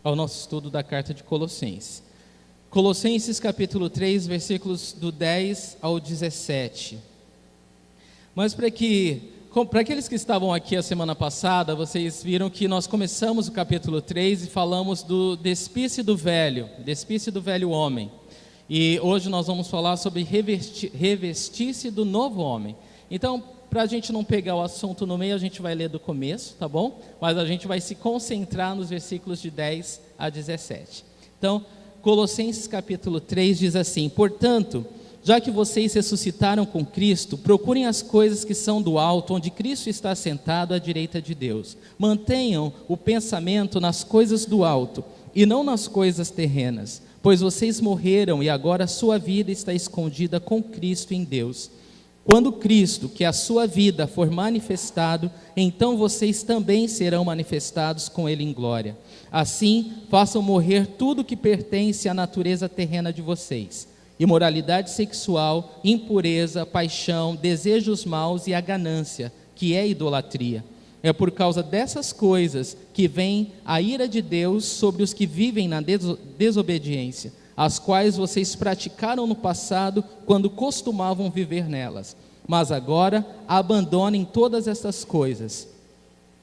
ao nosso estudo da carta de Colossenses. Colossenses capítulo 3, versículos do 10 ao 17. Mas para aqueles que estavam aqui a semana passada, vocês viram que nós começamos o capítulo 3 e falamos do despir-se do velho homem. E hoje nós vamos falar sobre revestir-se do novo homem. Então, para a gente não pegar o assunto no meio, a gente vai ler do começo, tá bom? Mas a gente vai se concentrar nos versículos de 10 a 17. Então, Colossenses capítulo 3 diz assim: portanto, já que vocês ressuscitaram com Cristo, procurem as coisas que são do alto, onde Cristo está sentado à direita de Deus. Mantenham o pensamento nas coisas do alto, e não nas coisas terrenas, pois vocês morreram e agora a sua vida está escondida com Cristo em Deus. Quando Cristo, que é a sua vida, for manifestado, então vocês também serão manifestados com Ele em glória. Assim, façam morrer tudo que pertence à natureza terrena de vocês: imoralidade sexual, impureza, paixão, desejos maus e a ganância, que é idolatria. É por causa dessas coisas que vem a ira de Deus sobre os que vivem na desobediência, as quais vocês praticaram no passado quando costumavam viver nelas. Mas agora abandonem todas essas coisas: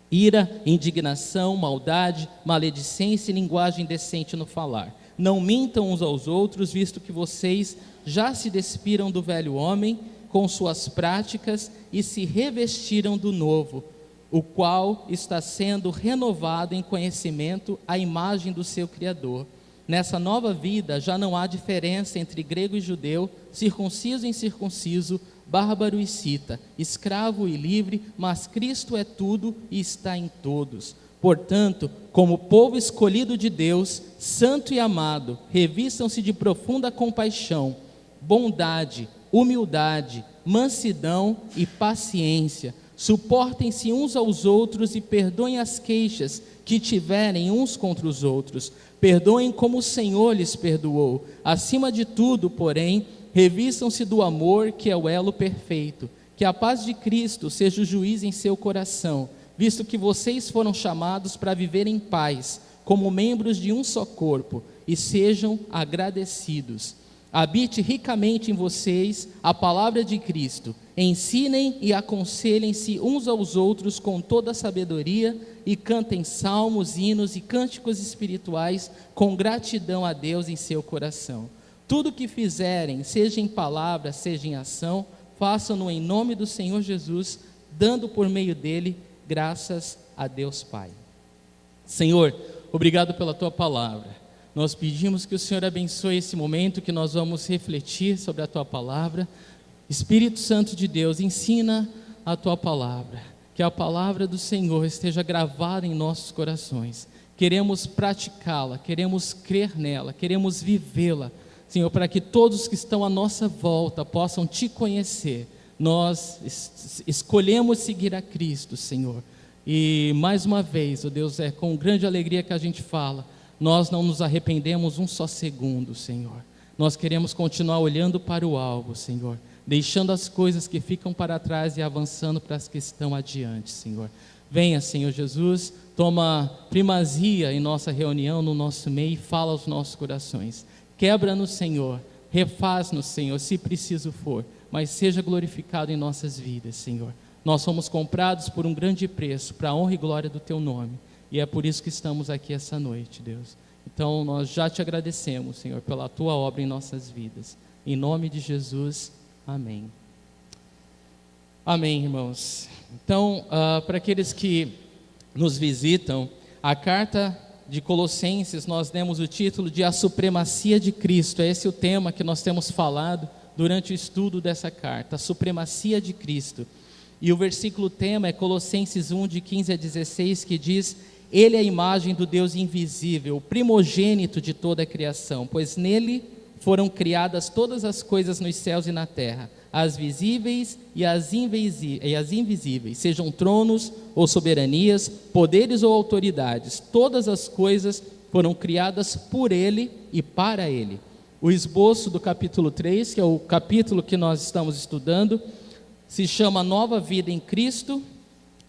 ira, indignação, maldade, maledicência e linguagem indecente no falar. Não mintam uns aos outros, visto que vocês já se despiram do velho homem com suas práticas e se revestiram do novo, o qual está sendo renovado em conhecimento à imagem do seu Criador. Nessa nova vida já não há diferença entre grego e judeu, circunciso e incircunciso, bárbaro e cita, escravo e livre, mas Cristo é tudo e está em todos. Portanto, como povo escolhido de Deus, santo e amado, revistam-se de profunda compaixão, bondade, humildade, mansidão e paciência. Suportem-se uns aos outros e perdoem as queixas que tiverem uns contra os outros. Perdoem como o Senhor lhes perdoou. Acima de tudo, porém, revistam-se do amor, que é o elo perfeito. Que a paz de Cristo seja o juiz em seu coração, visto que vocês foram chamados para viver em paz, como membros de um só corpo, e sejam agradecidos. Habite ricamente em vocês a palavra de Cristo. Ensinem e aconselhem-se uns aos outros com toda a sabedoria, e cantem salmos, hinos e cânticos espirituais com gratidão a Deus em seu coração. Tudo o que fizerem, seja em palavra, seja em ação, façam-no em nome do Senhor Jesus, dando por meio dele graças a Deus Pai. Senhor, obrigado pela tua palavra. Nós pedimos que o Senhor abençoe esse momento que nós vamos refletir sobre a tua palavra. Espírito Santo de Deus, ensina a tua palavra, que a palavra do Senhor esteja gravada em nossos corações. Queremos praticá-la, queremos crer nela, queremos vivê-la, Senhor, para que todos que estão à nossa volta possam te conhecer. Nós escolhemos seguir a Cristo, Senhor, e mais uma vez, ó Deus, é com grande alegria que a gente fala: nós não nos arrependemos um só segundo, Senhor. Nós queremos continuar olhando para o alvo, Senhor, deixando as coisas que ficam para trás e avançando para as que estão adiante, Senhor. Venha, Senhor Jesus, toma primazia em nossa reunião, no nosso meio, e fala aos nossos corações. Quebra-nos, Senhor, refaz-nos, Senhor, se preciso for, mas seja glorificado em nossas vidas, Senhor. Nós somos comprados por um grande preço, para a honra e glória do Teu nome, e é por isso que estamos aqui essa noite, Deus. Então nós já Te agradecemos, Senhor, pela Tua obra em nossas vidas. Em nome de Jesus, amém. Amém, irmãos. Então, para aqueles que nos visitam, a carta de Colossenses, nós demos o título de A Supremacia de Cristo. É esse o tema que nós temos falado durante o estudo dessa carta, a supremacia de Cristo. E o versículo tema é Colossenses 1, de 15 a 16, que diz: Ele é a imagem do Deus invisível, o primogênito de toda a criação, pois nele foram criadas todas as coisas nos céus e na terra, as visíveis e as invisíveis, sejam tronos ou soberanias, poderes ou autoridades. Todas as coisas foram criadas por Ele e para Ele. O esboço do capítulo 3, que é o capítulo que nós estamos estudando, se chama Nova Vida em Cristo.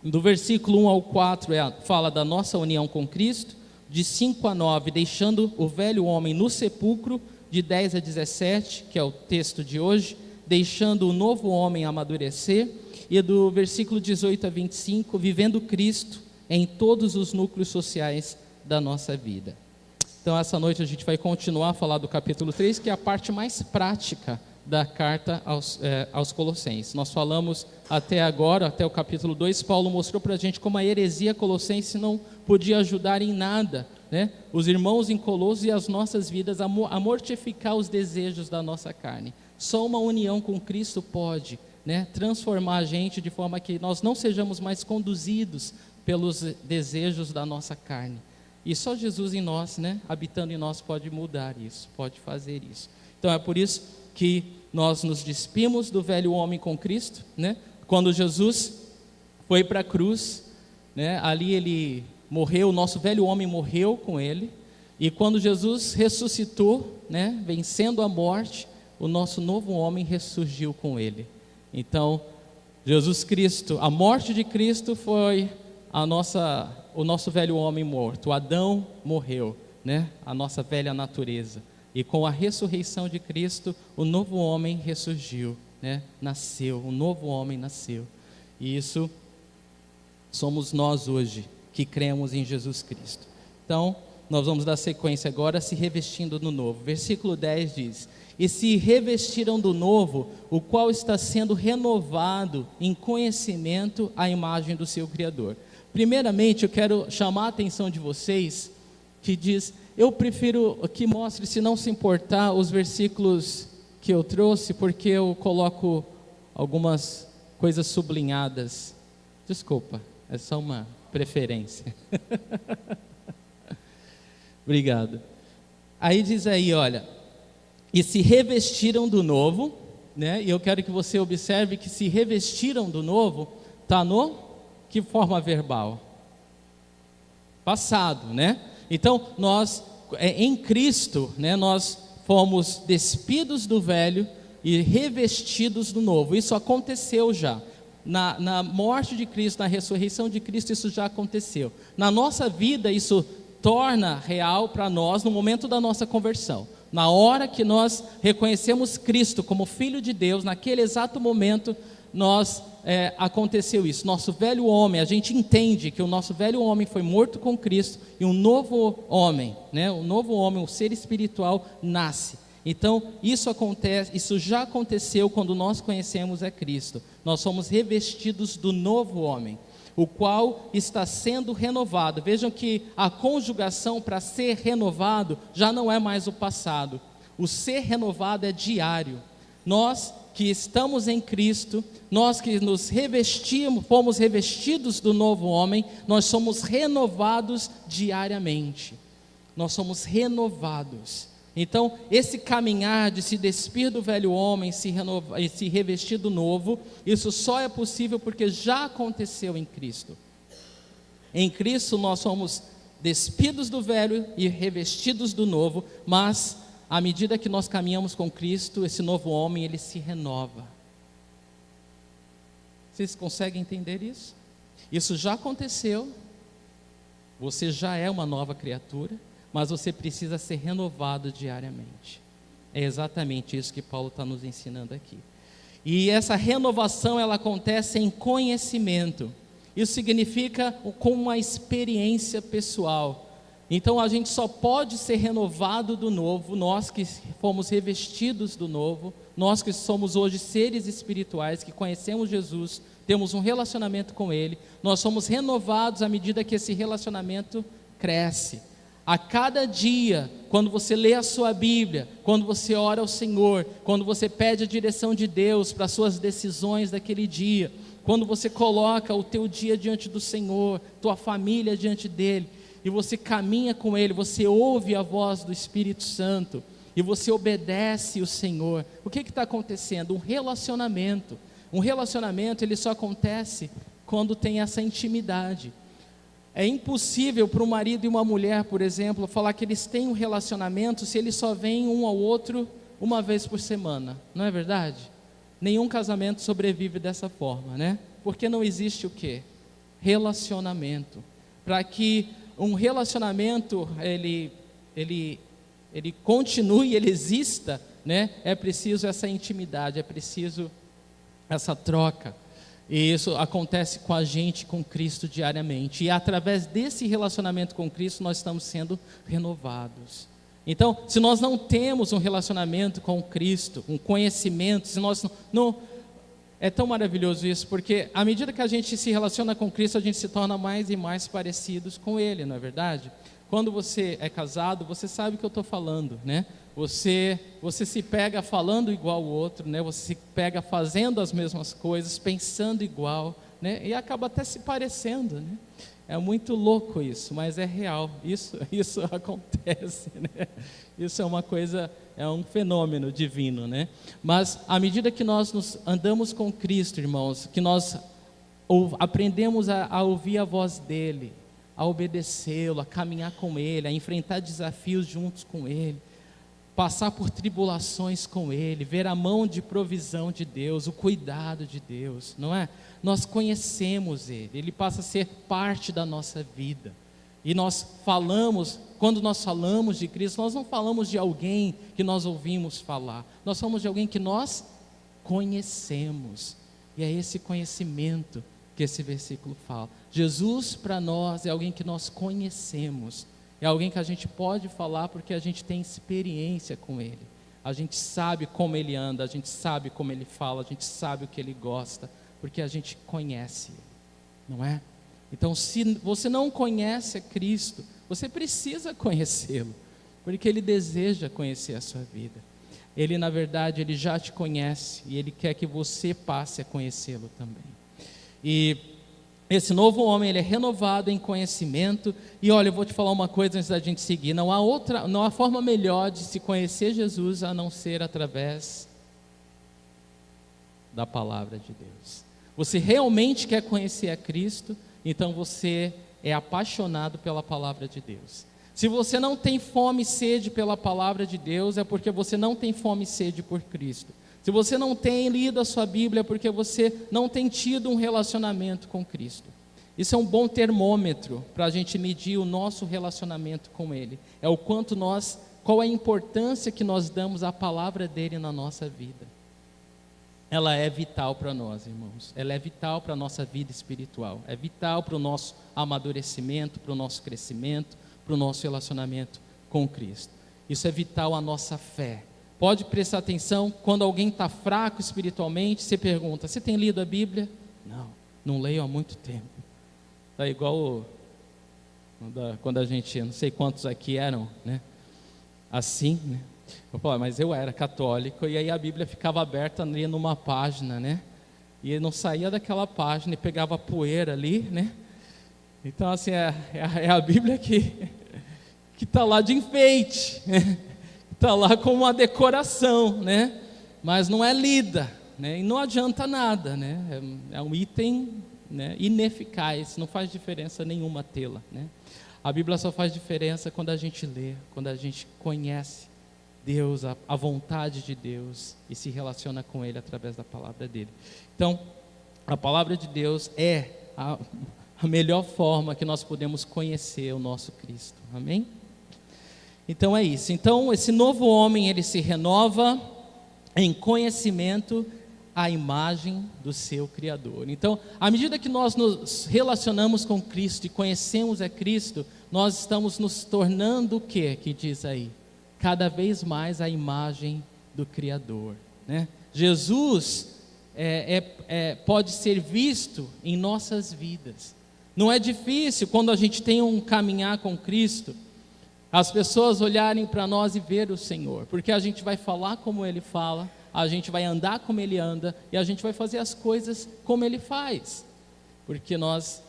Do versículo 1 ao 4 fala da nossa união com Cristo. de 5 a 9, deixando o velho homem no sepulcro, de 10 a 17, que é o texto de hoje, deixando o novo homem amadurecer, e do versículo 18 a 25, vivendo Cristo em todos os núcleos sociais da nossa vida. Então essa noite a gente vai continuar a falar do capítulo 3, que é a parte mais prática da carta aos Colossenses. Nós falamos até agora, até o capítulo 2, Paulo mostrou para a gente como a heresia colossense não podia ajudar em nada, né? Os irmãos em Colossos e as nossas vidas a mortificar os desejos da nossa carne. Só uma união com Cristo pode, né, transformar a gente de forma que nós não sejamos mais conduzidos pelos desejos da nossa carne. E só Jesus em nós, né, habitando em nós, pode mudar isso, pode fazer isso. Então é por isso que nós nos despimos do velho homem com Cristo, né? Quando Jesus foi para a cruz, né, ali ele morreu, o nosso velho homem morreu com ele, e quando Jesus ressuscitou, né, vencendo a morte, o nosso novo homem ressurgiu com ele. Então, Jesus Cristo, a morte de Cristo foi o nosso velho homem morto. O Adão morreu, né? A nossa velha natureza. E com a ressurreição de Cristo, o novo homem ressurgiu, né? Nasceu, o novo homem nasceu. E isso somos nós hoje, que cremos em Jesus Cristo. Então, nós vamos dar sequência agora, se revestindo do novo. Versículo 10 diz: e se revestiram do novo, o qual está sendo renovado em conhecimento à imagem do seu Criador. Primeiramente, eu quero chamar a atenção de vocês, que diz, eu prefiro que mostre, se não se importar, os versículos que eu trouxe, porque eu coloco algumas coisas sublinhadas. Desculpa, é só uma preferência. Obrigado. Aí diz aí, olha, e se revestiram do novo, né? E eu quero que você observe que se revestiram do novo, está no que forma verbal? Passado, né? Então, nós, em Cristo, né, nós fomos despidos do velho e revestidos do novo. Isso aconteceu já. Na morte de Cristo, na ressurreição de Cristo, isso já aconteceu. Na nossa vida, isso torna real para nós no momento da nossa conversão. Na hora que nós reconhecemos Cristo como Filho de Deus, naquele exato momento, aconteceu isso. Nosso velho homem, a gente entende que o nosso velho homem foi morto com Cristo e um novo homem, né, um novo homem, um ser espiritual nasce. Então isso acontece, isso já aconteceu quando nós conhecemos a Cristo. Nós somos revestidos do novo homem, o qual está sendo renovado. Vejam que a conjugação para ser renovado já não é mais o passado. O ser renovado é diário. Nós que estamos em Cristo, nós que nos revestimos, fomos revestidos do novo homem, nós somos renovados diariamente. Nós somos renovados. Então, esse caminhar de se despir do velho homem e se revestir do novo, isso só é possível porque já aconteceu em Cristo. Em Cristo nós somos despidos do velho e revestidos do novo, mas à medida que nós caminhamos com Cristo, esse novo homem, ele se renova. Vocês conseguem entender isso? Isso já aconteceu, você já é uma nova criatura, mas você precisa ser renovado diariamente. É exatamente isso que Paulo está nos ensinando aqui. E essa renovação, ela acontece em conhecimento. Isso significa com uma experiência pessoal. Então a gente só pode ser renovado do novo, nós que fomos revestidos do novo, nós que somos hoje seres espirituais, que conhecemos Jesus, temos um relacionamento com Ele, nós somos renovados à medida que esse relacionamento cresce. A cada dia, quando você lê a sua Bíblia, quando você ora ao Senhor, quando você pede a direção de Deus para as suas decisões daquele dia, quando você coloca o teu dia diante do Senhor, tua família diante dEle, e você caminha com Ele, você ouve a voz do Espírito Santo, e você obedece o Senhor, o que está acontecendo? Um relacionamento. Um relacionamento, ele só acontece quando tem essa intimidade. É impossível para um marido e uma mulher, por exemplo, falar que eles têm um relacionamento se eles só veem um ao outro uma vez por semana, não é verdade? Nenhum casamento sobrevive dessa forma, né? Porque não existe o quê? Relacionamento. Para que um relacionamento ele continue, ele exista, né? É preciso essa intimidade, é preciso essa troca. E isso acontece com a gente, com Cristo diariamente. E através desse relacionamento com Cristo, nós estamos sendo renovados. Então, se nós não temos um relacionamento com Cristo, um conhecimento, se nós não... É tão maravilhoso isso, porque à medida que a gente se relaciona com Cristo, a gente se torna mais e mais parecidos com Ele, não é verdade? Quando você é casado, você sabe o que eu estou falando, né? Você se pega falando igual o outro, né? Você se pega fazendo as mesmas coisas, pensando igual, né? E acaba até se parecendo, né? É muito louco isso, mas é real. Isso acontece, né? Isso é uma coisa, é um fenômeno divino, né? Mas à medida que nós andamos com Cristo, irmãos, que nós aprendemos a ouvir a voz dele, a obedecê-lo, a caminhar com ele, a enfrentar desafios juntos com ele, passar por tribulações com ele, ver a mão de provisão de Deus, o cuidado de Deus, não é? Nós conhecemos ele passa a ser parte da nossa vida. E quando nós falamos de Cristo, nós não falamos de alguém que nós ouvimos falar, nós falamos de alguém que nós conhecemos. E é esse conhecimento que esse versículo fala. Jesus para nós é alguém que nós conhecemos. É alguém que a gente pode falar porque a gente tem experiência com ele. A gente sabe como ele anda, a gente sabe como ele fala, a gente sabe o que ele gosta, porque a gente conhece ele, não é? Então, se você não conhece a Cristo, você precisa conhecê-lo, porque ele deseja conhecer a sua vida. Ele, na verdade, ele já te conhece e ele quer que você passe a conhecê-lo também. E esse novo homem, ele é renovado em conhecimento. E olha, eu vou te falar uma coisa antes da gente seguir. Não há forma melhor de se conhecer Jesus a não ser através da palavra de Deus. Você realmente quer conhecer a Cristo, então você é apaixonado pela palavra de Deus. Se você não tem fome e sede pela palavra de Deus, é porque você não tem fome e sede por Cristo. Se você não tem lido a sua Bíblia, é porque você não tem tido um relacionamento com Cristo. Isso é um bom termômetro para a gente medir o nosso relacionamento com Ele. É o quanto qual a importância que nós damos à palavra dEle na nossa vida. Ela é vital para nós, irmãos. Ela é vital para a nossa vida espiritual. É vital para o nosso amadurecimento, para o nosso crescimento, para o nosso relacionamento com Cristo. Isso é vital à nossa fé. Pode prestar atenção, quando alguém está fraco espiritualmente, você pergunta: você tem lido a Bíblia? Não leio há muito tempo. Está igual quando a gente, não sei quantos aqui eram, né? Assim, né? Eu falo, mas eu era católico, e aí a Bíblia ficava aberta ali numa página, né? E não saía daquela página e pegava poeira ali, né? Então, assim, é a Bíblia que está lá de enfeite, né? Está lá como uma decoração, né? Mas não é lida, né? E não adianta nada, né? É um item, né, ineficaz, não faz diferença nenhuma tê-la, né? A Bíblia só faz diferença quando a gente lê, quando a gente conhece Deus, a vontade de Deus, e se relaciona com Ele através da palavra dEle. Então, a palavra de Deus é a melhor forma que nós podemos conhecer o nosso Cristo, amém? Então é isso. Então esse novo homem, ele se renova em conhecimento à imagem do seu Criador. Então, à medida que nós nos relacionamos com Cristo e conhecemos a Cristo, nós estamos nos tornando o quê? Que diz aí? Cada vez mais a imagem do Criador, né? Jesus pode ser visto em nossas vidas. Não é difícil quando a gente tem um caminhar com Cristo, as pessoas olharem para nós e ver o Senhor, porque a gente vai falar como Ele fala, a gente vai andar como Ele anda, e a gente vai fazer as coisas como Ele faz, porque nós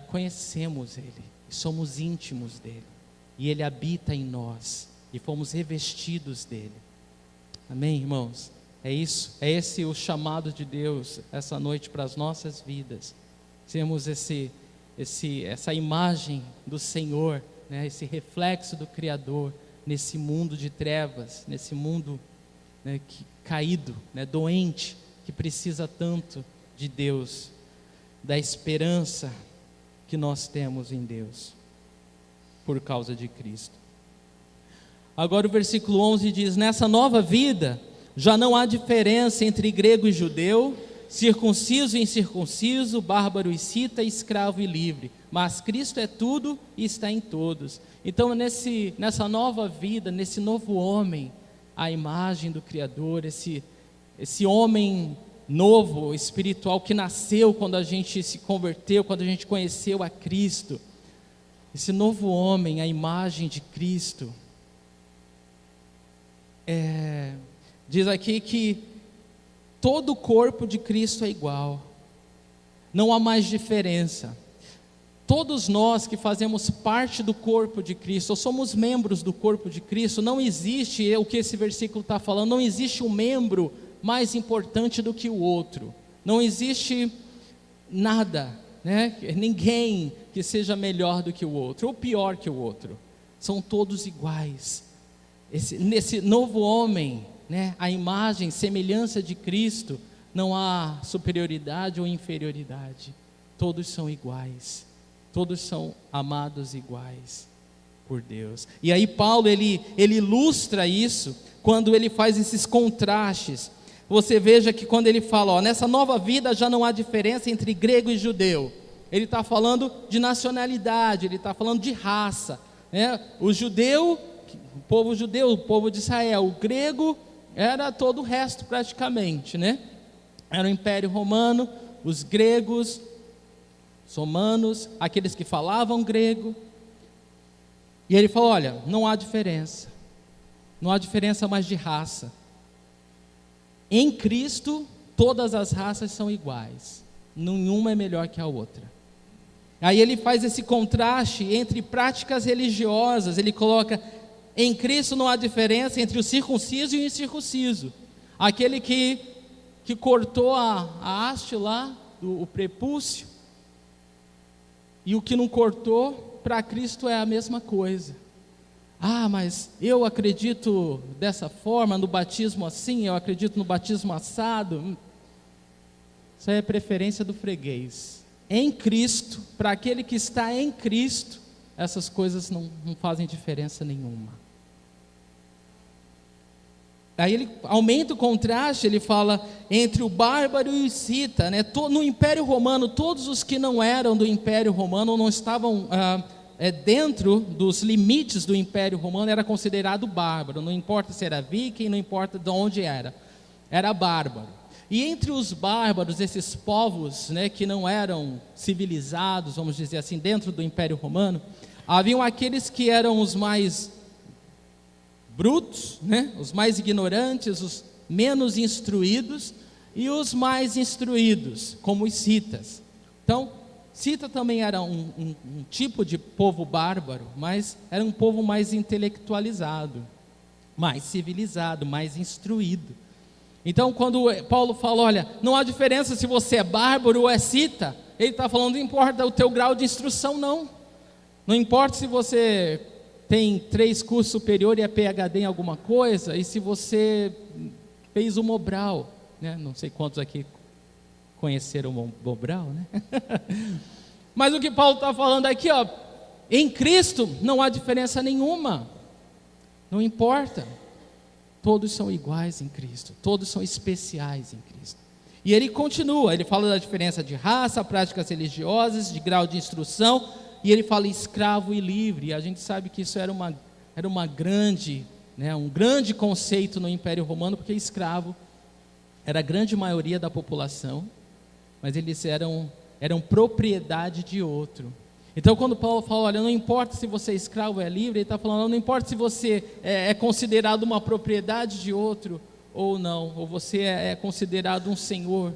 conhecemos Ele, somos íntimos dEle, e Ele habita em nós, e fomos revestidos dEle. Amém, irmãos? É isso, é esse o chamado de Deus essa noite para as nossas vidas, sermos essa imagem do Senhor, né, esse reflexo do Criador nesse mundo de trevas, nesse mundo, né, caído, né, doente, que precisa tanto de Deus, da esperança que nós temos em Deus. por causa de Cristo. Agora o versículo 11 diz: nessa nova vida já não há diferença entre grego e judeu, circunciso e incircunciso, bárbaro e cita, escravo e livre, mas Cristo é tudo e está em todos. Então nessa nova vida, nesse novo homem, a imagem do Criador, esse homem novo, espiritual, que nasceu quando a gente se converteu, quando a gente conheceu a Cristo, esse novo homem, a imagem de Cristo, diz aqui que todo o corpo de Cristo é igual, não há mais diferença. Todos nós que fazemos parte do corpo de Cristo, ou somos membros do corpo de Cristo, não existe o que esse versículo está falando, não existe um membro mais importante do que o outro, não existe nada, né? Ninguém que seja melhor do que o outro, ou pior que o outro, são todos iguais. Nesse novo homem, né, a imagem, semelhança de Cristo, não há superioridade ou inferioridade, todos são iguais, todos são amados iguais por Deus. E aí Paulo, ele ilustra isso, quando ele faz esses contrastes. Você veja que quando ele fala, nessa nova vida já não há diferença entre grego e judeu, ele está falando de nacionalidade, ele está falando de raça, né? O povo judeu, o povo de Israel, o grego era todo o resto praticamente, né? Era o Império Romano, os gregos, os romanos, aqueles que falavam grego. E ele falou, olha, não há diferença mais de raça. Em Cristo, todas as raças são iguais, nenhuma é melhor que a outra. Aí ele faz esse contraste entre práticas religiosas, ele coloca, em Cristo não há diferença entre o circunciso e o incircunciso. Aquele que cortou a haste lá, o prepúcio, e o que não cortou, para Cristo é a mesma coisa. Mas eu acredito dessa forma, no batismo assim, eu acredito no batismo assado. Isso aí é preferência do freguês. Em Cristo, para aquele que está em Cristo, essas coisas não fazem diferença nenhuma. Aí ele aumenta o contraste, ele fala entre o bárbaro e o cita, né? No Império Romano, todos os que não eram do Império Romano, não estavam dentro dos limites do Império Romano, era considerado bárbaro, não importa se era viking, não importa de onde era bárbaro. E entre os bárbaros, esses povos, né, que não eram civilizados, vamos dizer assim, dentro do Império Romano, haviam aqueles que eram os mais brutos, né, os mais ignorantes, os menos instruídos, e os mais instruídos, como os citas. Então, cita também era um tipo de povo bárbaro, mas era um povo mais intelectualizado, mais civilizado, mais instruído. Então, quando Paulo fala, olha, não há diferença se você é bárbaro ou é cita, ele está falando, não importa o teu grau de instrução, não importa se você tem 3 cursos superiores e é PhD em alguma coisa, e se você fez o Mobral, né? Não sei quantos aqui conheceram o Mobral, né? Mas o que Paulo está falando aqui, em Cristo não há diferença nenhuma, não importa, todos são iguais em Cristo, todos são especiais em Cristo. E ele continua, ele fala da diferença de raça, práticas religiosas, de grau de instrução, e ele fala escravo e livre. E a gente sabe que isso era uma grande, né, um grande conceito no Império Romano, porque escravo era a grande maioria da população, mas eles eram propriedade de outro. Então quando Paulo fala, olha, não importa se você é escravo ou é livre, ele está falando, não importa se você é considerado uma propriedade de outro ou não, ou você é considerado um senhor.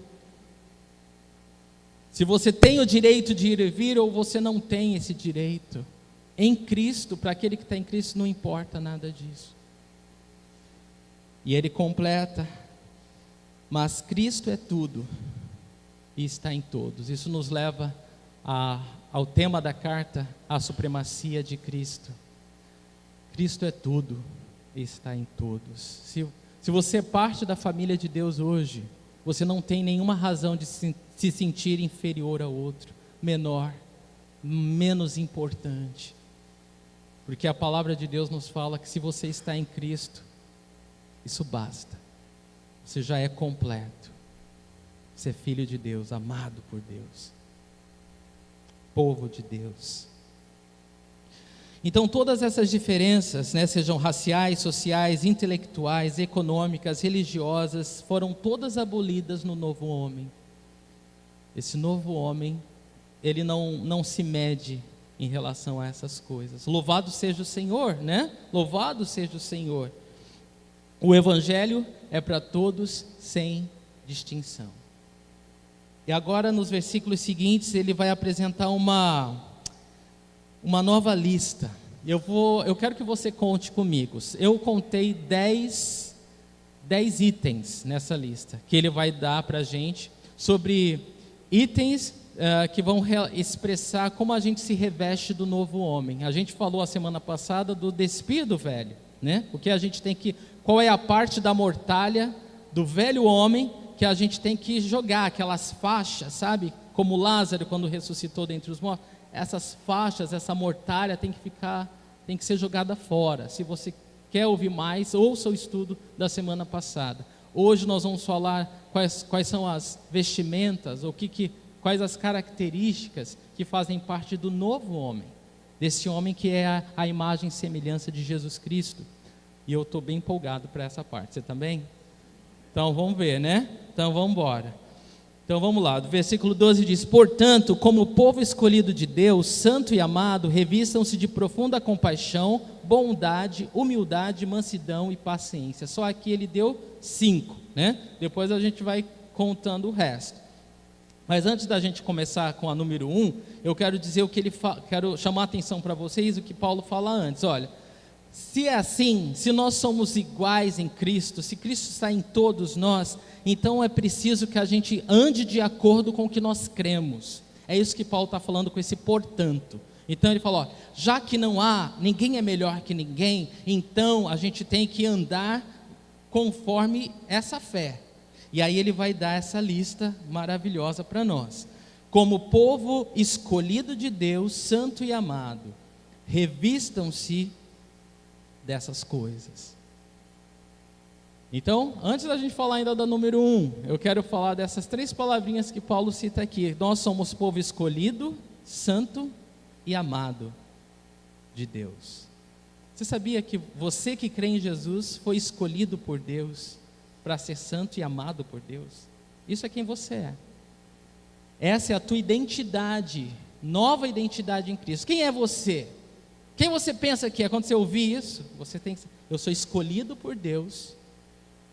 Se você tem o direito de ir e vir, ou você não tem esse direito. Em Cristo, para aquele que está em Cristo, não importa nada disso. E ele completa, mas Cristo é tudo e está em todos. Isso nos leva ao tema da carta, a supremacia de Cristo. Cristo é tudo e está em todos. Se você é parte da família de Deus hoje, você não tem nenhuma razão de se sentir inferior ao outro, menor, menos importante. Porque a palavra de Deus nos fala que se você está em Cristo, isso basta. Você já é completo. Você é filho de Deus, amado por Deus, povo de Deus. Então todas essas diferenças, né, sejam raciais, sociais, intelectuais, econômicas, religiosas, foram todas abolidas no novo homem. Esse novo homem, ele não se mede em relação a essas coisas. Louvado seja o Senhor, né? Louvado seja o Senhor. O Evangelho é para todos, sem distinção. E agora, nos versículos seguintes, ele vai apresentar uma nova lista. Eu quero que você conte comigo. Eu contei 10 itens nessa lista, que ele vai dar para a gente, sobre itens que vão expressar como a gente se reveste do novo homem. A gente falou a semana passada do despir do velho, né? O que a gente tem que, qual é a parte da mortalha do velho homem que a gente tem que jogar, aquelas faixas, sabe? Como Lázaro quando ressuscitou dentre os mortos, essas faixas, essa mortalha tem que ser jogada fora. Se você quer ouvir mais, ouça o estudo da semana passada. Hoje nós vamos falar quais são as vestimentas, quais as características que fazem parte do novo homem, desse homem que é a imagem e semelhança de Jesus Cristo. E eu estou bem empolgado para essa parte, você também? Então vamos ver, né? Então vamos embora. Então vamos lá, do versículo 12 diz: portanto, como povo escolhido de Deus, santo e amado, revistam-se de profunda compaixão, bondade, humildade, mansidão e paciência. Só aqui ele deu 5, né? Depois a gente vai contando o resto. Mas antes da gente começar com a número 1, eu quero dizer quero chamar a atenção para vocês o que Paulo fala antes. Olha, se é assim, se nós somos iguais em Cristo, se Cristo está em todos nós, então é preciso que a gente ande de acordo com o que nós cremos. É isso que Paulo está falando com esse portanto. Então ele fala, já que ninguém é melhor que ninguém, então a gente tem que andar conforme essa fé. E aí ele vai dar essa lista maravilhosa para nós. Como povo escolhido de Deus, santo e amado, revistam-se dessas coisas. Então, antes da gente falar ainda da número 1, eu quero falar dessas 3 palavrinhas que Paulo cita aqui. Nós somos povo escolhido, santo e amado de Deus. Você sabia que você que crê em Jesus foi escolhido por Deus para ser santo e amado por Deus? Isso é quem você é. Essa é a tua identidade, nova identidade em Cristo. Quem é você? Quem você pensa que é? Quando você ouvir isso, eu sou escolhido por Deus,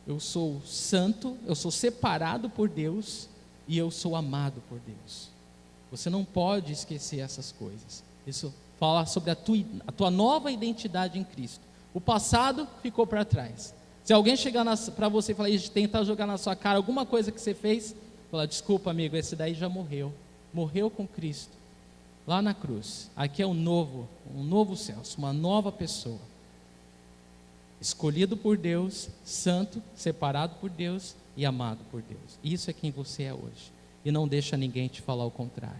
eu sou santo, eu sou separado por Deus e eu sou amado por Deus. Você não pode esquecer essas coisas. Isso fala sobre a tua nova identidade em Cristo. O passado ficou para trás. Se alguém chegar para você e falar, tentar jogar na sua cara alguma coisa que você fez, fala, desculpa amigo, esse daí já morreu. Morreu com Cristo, lá na cruz. Aqui é um novo céu, uma nova pessoa. Escolhido por Deus, santo, separado por Deus e amado por Deus. Isso é quem você é hoje. E não deixa ninguém te falar o contrário.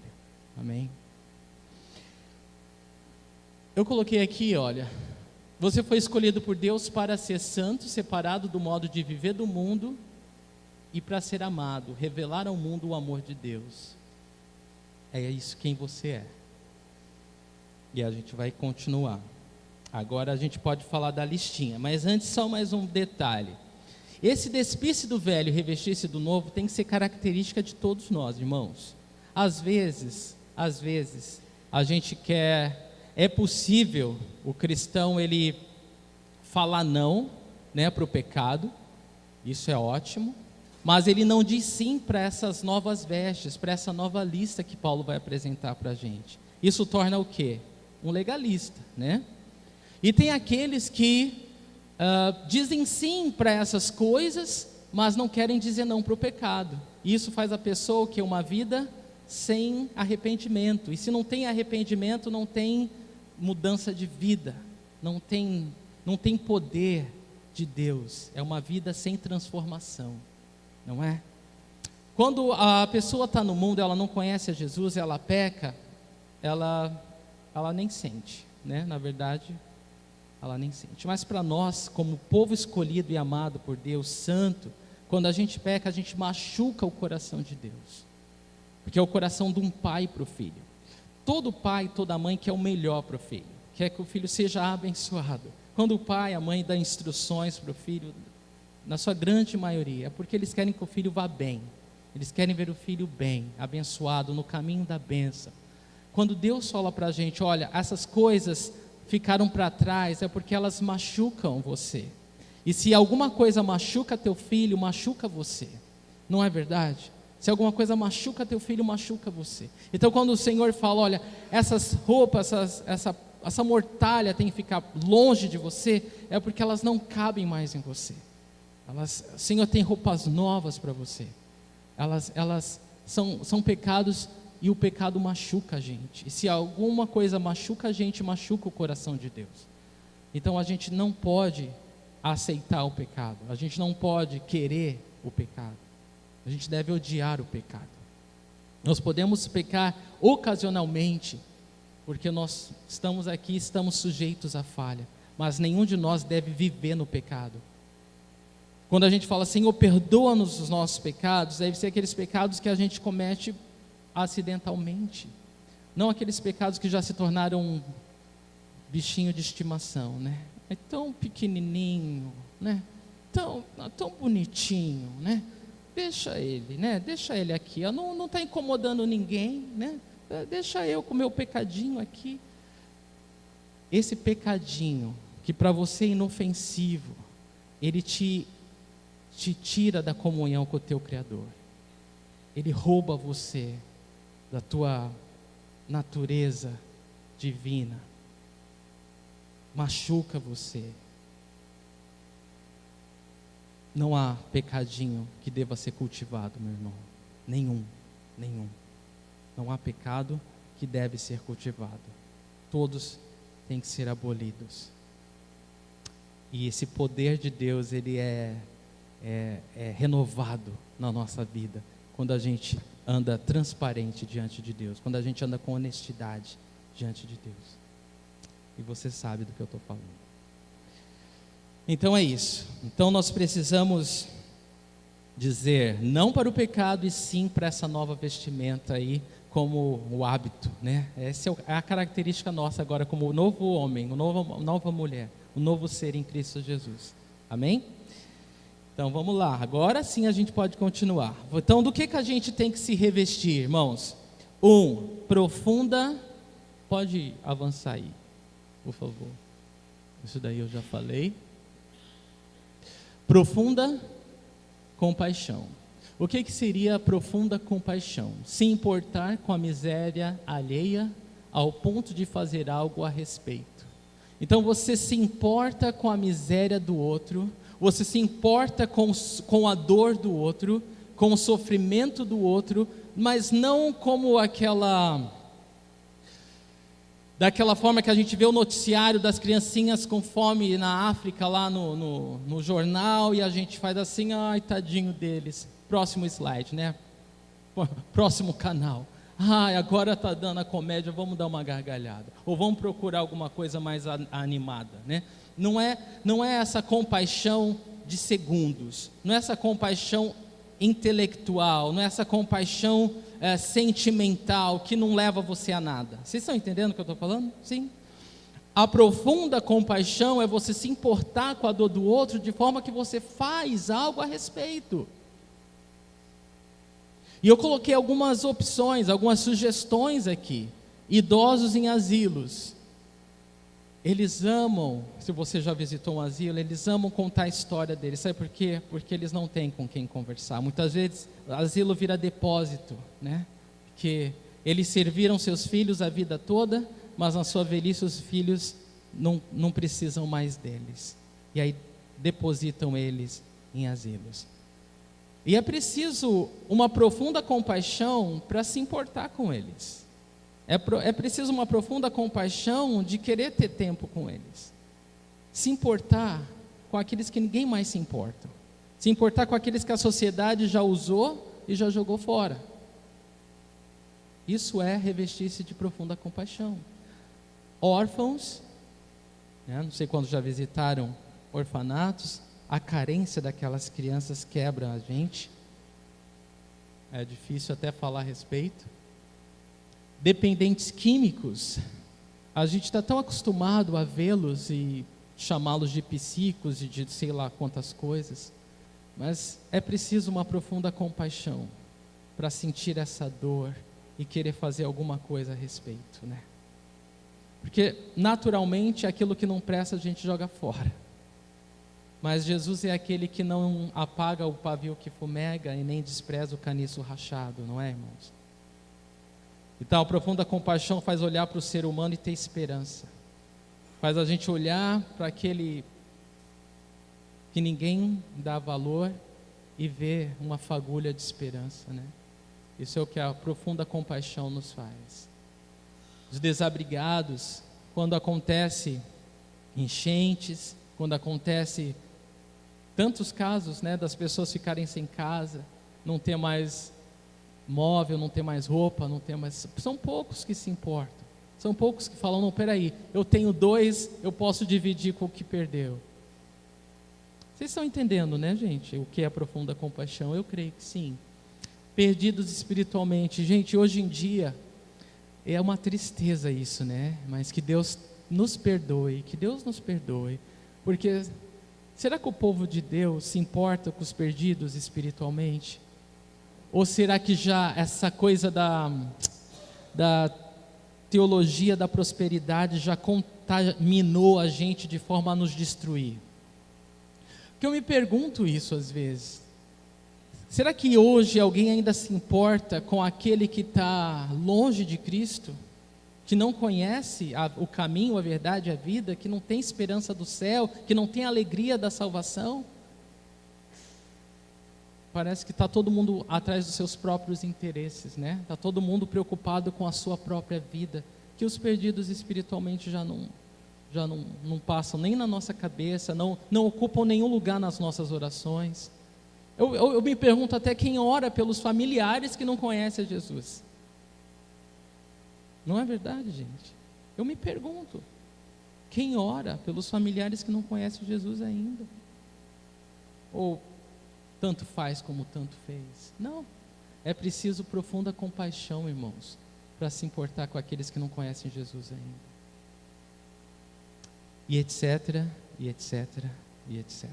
Amém? Eu coloquei aqui, olha, você foi escolhido por Deus para ser santo, separado do modo de viver do mundo e para ser amado, revelar ao mundo o amor de Deus. É isso quem você é. E a gente vai continuar. Agora a gente pode falar da listinha, mas antes só mais um detalhe. Esse despir-se do velho e revestir-se do novo tem que ser característica de todos nós, irmãos. Às vezes, a gente é possível o cristão ele falar não, né, para o pecado, isso é ótimo, mas ele não diz sim para essas novas vestes, para essa nova lista que Paulo vai apresentar para a gente. Isso torna o quê? Um legalista, né? E tem aqueles que dizem sim para essas coisas, mas não querem dizer não para o pecado. Isso faz a pessoa que uma vida sem arrependimento. E se não tem arrependimento, não tem mudança de vida, não tem poder de Deus. É uma vida sem transformação, não é? Quando a pessoa está no mundo, ela não conhece a Jesus, ela peca, ela nem sente, né? Na verdade, ela nem sente. Mas para nós, como povo escolhido e amado por Deus, santo, quando a gente peca, a gente machuca o coração de Deus. Porque é o coração de um pai para o filho. Todo pai, toda mãe quer o melhor para o filho. Quer que o filho seja abençoado. Quando o pai, a mãe dá instruções para o filho, na sua grande maioria, é porque eles querem que o filho vá bem. Eles querem ver o filho bem, abençoado, no caminho da bênção. Quando Deus fala para a gente, olha, essas coisas ficaram para trás, é porque elas machucam você. E se alguma coisa machuca teu filho, machuca você. Não é verdade? Se alguma coisa machuca teu filho, machuca você. Então quando o Senhor fala, olha, essas roupas, essa mortalha tem que ficar longe de você, é porque elas não cabem mais em você. O Senhor tem roupas novas para você. Elas são pecados, e o pecado machuca a gente. E se alguma coisa machuca a gente, machuca o coração de Deus. Então a gente não pode aceitar o pecado. A gente não pode querer o pecado. A gente deve odiar o pecado. Nós podemos pecar ocasionalmente, porque nós estamos aqui, estamos sujeitos à falha. Mas nenhum de nós deve viver no pecado. Quando a gente fala, Senhor, perdoa-nos os nossos pecados, deve ser aqueles pecados que a gente comete acidentalmente. Não aqueles pecados que já se tornaram um bichinho de estimação, né? É tão pequenininho, né? Tão bonitinho, né? Deixa ele, né? Deixa ele aqui. Não está incomodando ninguém, né? Deixa eu com o meu pecadinho aqui. Esse pecadinho, que para você é inofensivo, ele te tira da comunhão com o teu Criador. Ele rouba você da tua natureza divina. Machuca você. Não há pecadinho que deva ser cultivado, meu irmão. Nenhum. Não há pecado que deve ser cultivado. Todos têm que ser abolidos. E esse poder de Deus, ele é renovado na nossa vida, quando a gente anda transparente diante de Deus, quando a gente anda com honestidade diante de Deus. E você sabe do que eu estou falando. Então é isso. Então nós precisamos dizer não para o pecado, e sim para essa nova vestimenta aí, como o hábito, né? Essa é a característica nossa agora, como o novo homem, nova mulher, o novo ser em Cristo Jesus. Amém? Então vamos lá, agora sim a gente pode continuar. Então do que a gente tem que se revestir, irmãos? Profunda, pode avançar aí, por favor. Isso daí eu já falei. Profunda compaixão. O que seria profunda compaixão? Se importar com a miséria alheia ao ponto de fazer algo a respeito. Então você se importa com a miséria do outro, você se importa com a dor do outro, com o sofrimento do outro, mas não como daquela forma que a gente vê o noticiário das criancinhas com fome na África, lá no jornal, e a gente faz assim, ai, tadinho deles. Próximo slide, né? Próximo canal. Ai, agora está dando a comédia, vamos dar uma gargalhada. Ou vamos procurar alguma coisa mais animada, né? Não é essa compaixão de segundos, não é essa compaixão intelectual, não é essa compaixão sentimental que não leva você a nada. Vocês estão entendendo o que eu estou falando? Sim. A profunda compaixão é você se importar com a dor do outro de forma que você faz algo a respeito. E eu coloquei algumas opções, algumas sugestões aqui. Idosos em asilos. Eles amam, se você já visitou um asilo, eles amam contar a história deles. Sabe por quê? Porque eles não têm com quem conversar. Muitas vezes, o asilo vira depósito, né? Porque eles serviram seus filhos a vida toda, mas na sua velhice os filhos não precisam mais deles. E aí depositam eles em asilos. E é preciso uma profunda compaixão para se importar com eles. É preciso uma profunda compaixão de querer ter tempo com eles. Se importar com aqueles que ninguém mais se importa. Se importar com aqueles que a sociedade já usou e já jogou fora. Isso é revestir-se de profunda compaixão. órfãos, né? Não sei quantos já visitaram orfanatos, a carência daquelas crianças quebra a gente, é difícil até falar a respeito. Dependentes químicos, a gente está tão acostumado a vê-los e chamá-los de psíquicos e de sei lá quantas coisas, mas é preciso uma profunda compaixão para sentir essa dor e querer fazer alguma coisa a respeito, né? Porque naturalmente aquilo que não presta a gente joga fora, mas Jesus é aquele que não apaga o pavio que fumega e nem despreza o caniço rachado, não é, irmãos? Então a profunda compaixão faz olhar para o ser humano e ter esperança, faz a gente olhar para aquele que ninguém dá valor e ver uma fagulha de esperança, né? Isso é o que a profunda compaixão nos faz. Os desabrigados, quando acontece enchentes, quando acontece tantos casos, né, das pessoas ficarem sem casa, não ter mais móvel, não ter mais roupa, não ter mais... São poucos que se importam. São poucos que falam, não, peraí, eu tenho 2, eu posso dividir com o que perdeu. Vocês estão entendendo, né, gente, o que é a profunda compaixão? Eu creio que sim. Perdidos espiritualmente. Gente, hoje em dia, é uma tristeza isso, né? Mas que Deus nos perdoe, porque será que o povo de Deus se importa com os perdidos espiritualmente? Ou será que já essa coisa da teologia da prosperidade já contaminou a gente de forma a nos destruir? Porque eu me pergunto isso às vezes. Será que hoje alguém ainda se importa com aquele que está longe de Cristo? Que não conhece o caminho, a verdade, a vida, que não tem esperança do céu, que não tem alegria da salvação? Parece que está todo mundo atrás dos seus próprios interesses, né? Está todo mundo preocupado com a sua própria vida, que os perdidos espiritualmente já não passam nem na nossa cabeça, não ocupam nenhum lugar nas nossas orações. Eu me pergunto até quem ora pelos familiares que não conhecem a Jesus. Não é verdade, gente? Eu me pergunto, quem ora pelos familiares que não conhecem Jesus ainda? Ou tanto faz como tanto fez? Não, é preciso profunda compaixão, irmãos, para se importar com aqueles que não conhecem Jesus ainda. E etc, e etc, e etc.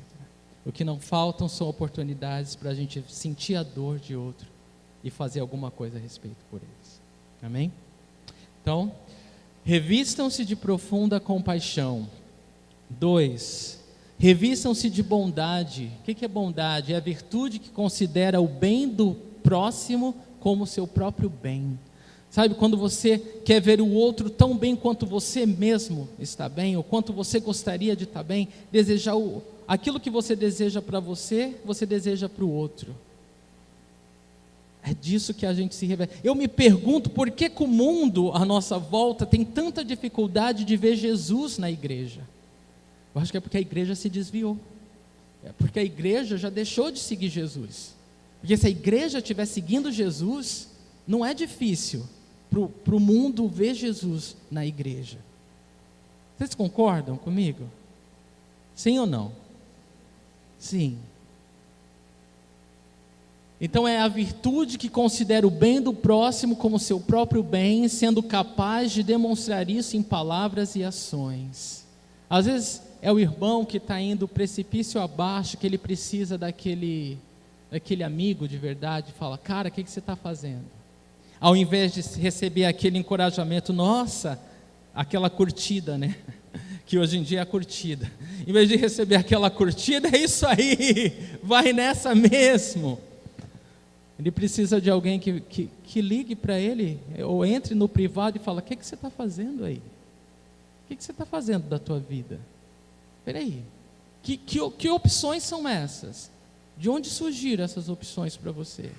O que não faltam são oportunidades para a gente sentir a dor de outro e fazer alguma coisa a respeito por eles. Amém? Então, revistam-se de profunda compaixão. 2, revistam-se de bondade. O que é bondade? É a virtude que considera o bem do próximo como seu próprio bem. Sabe, quando você quer ver o outro tão bem quanto você mesmo está bem, ou quanto você gostaria de estar bem, desejar aquilo que você deseja para você, você deseja para o outro. É disso que a gente se revela. Eu me pergunto por que o mundo à nossa volta tem tanta dificuldade de ver Jesus na igreja. Eu acho que é porque a igreja se desviou. É porque a igreja já deixou de seguir Jesus. Porque se a igreja estiver seguindo Jesus, não é difícil para o mundo ver Jesus na igreja. Vocês concordam comigo? Sim ou não? Sim. Então é a virtude que considera o bem do próximo como seu próprio bem, sendo capaz de demonstrar isso em palavras e ações. Às vezes é o irmão que está indo precipício abaixo, que ele precisa daquele amigo de verdade, fala, cara, o que você está fazendo? Ao invés de receber aquele encorajamento, nossa, aquela curtida, né? Que hoje em dia é a curtida. Em vez de receber aquela curtida, é isso aí, vai nessa mesmo. Ele precisa de alguém que ligue para ele, ou entre no privado e fala, o que você está fazendo aí? O que você está fazendo da tua vida? Espera aí, que opções são essas? De onde surgiram essas opções para você?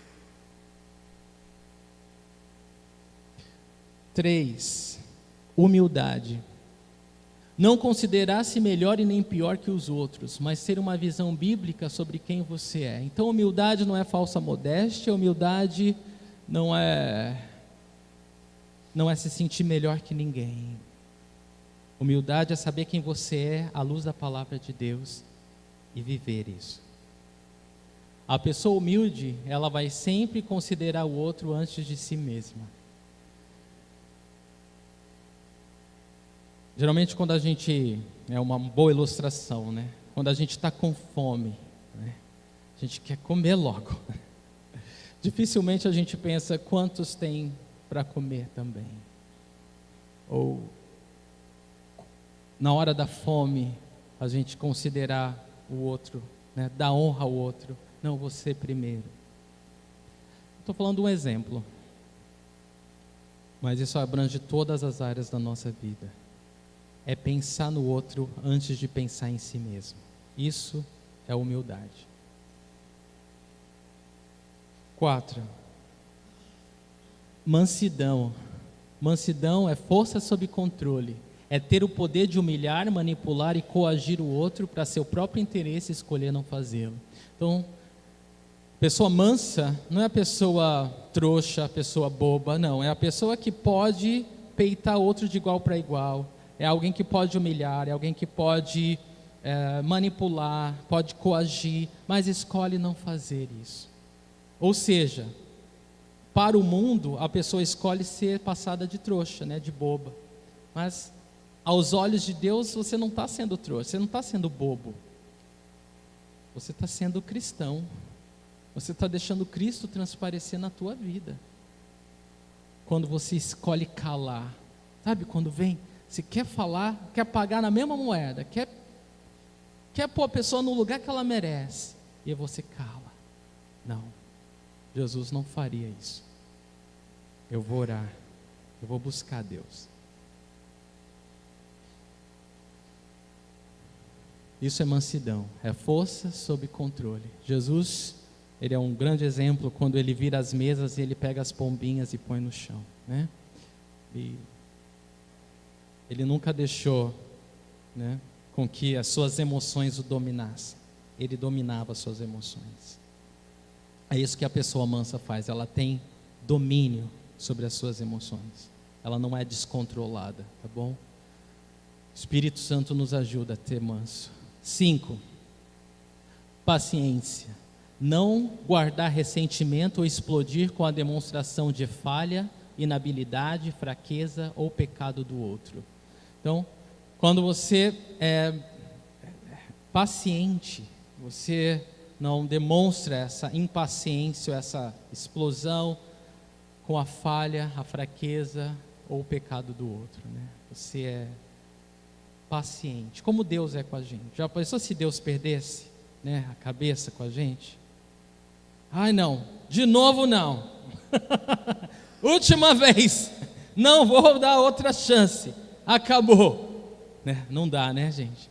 3, humildade. Não considerar-se melhor e nem pior que os outros, mas ter uma visão bíblica sobre quem você é. Então, humildade não é falsa modéstia, humildade não é se sentir melhor que ninguém. Humildade é saber quem você é à luz da palavra de Deus e viver isso. A pessoa humilde, ela vai sempre considerar o outro antes de si mesma. Geralmente quando a gente, é uma boa ilustração, né? Quando a gente está com fome, né? A gente quer comer logo. Dificilmente a gente pensa quantos tem para comer também. Ou na hora da fome, a gente considerar o outro, né? Dar honra ao outro. Não, você primeiro. Estou falando de um exemplo, mas isso abrange todas as áreas da nossa vida. É pensar no outro antes de pensar em si mesmo. Isso é humildade. 4. Mansidão. Mansidão é força sob controle. É ter o poder de humilhar, manipular e coagir o outro para seu próprio interesse e escolher não fazê-lo. Então, pessoa mansa não é a pessoa trouxa, a pessoa boba, não. É a pessoa que pode peitar outro de igual para igual. É alguém que pode humilhar, é alguém que pode manipular, pode coagir, mas escolhe não fazer isso. Ou seja, para o mundo, a pessoa escolhe ser passada de trouxa, né, de boba. Mas, aos olhos de Deus, você não está sendo trouxa, você não está sendo bobo. Você está sendo cristão. Você está deixando Cristo transparecer na tua vida. Quando você escolhe calar. Sabe, quando vem, você quer falar, quer pagar na mesma moeda, quer pôr a pessoa no lugar que ela merece. E aí você cala. Não. Jesus não faria isso. Eu vou orar, eu vou buscar Deus. Isso é mansidão, é força sob controle. Jesus, ele é um grande exemplo quando ele vira as mesas e ele pega as pombinhas e põe no chão, né? E ele nunca deixou, né, com que as suas emoções o dominassem. Ele dominava as suas emoções. É isso que a pessoa mansa faz, ela tem domínio sobre as suas emoções. Ela não é descontrolada, tá bom? O Espírito Santo nos ajuda a ter manso. 5. Paciência. Não guardar ressentimento ou explodir com a demonstração de falha, inabilidade, fraqueza ou pecado do outro. Então, quando você é paciente, você não demonstra essa impaciência, essa explosão com a falha, a fraqueza ou o pecado do outro, né? Você é paciente, como Deus é com a gente. Já pensou se Deus perdesse, né, a cabeça com a gente? Ai não, de novo não. Última vez, não vou dar outra chance, acabou, né? Não dá, né, gente?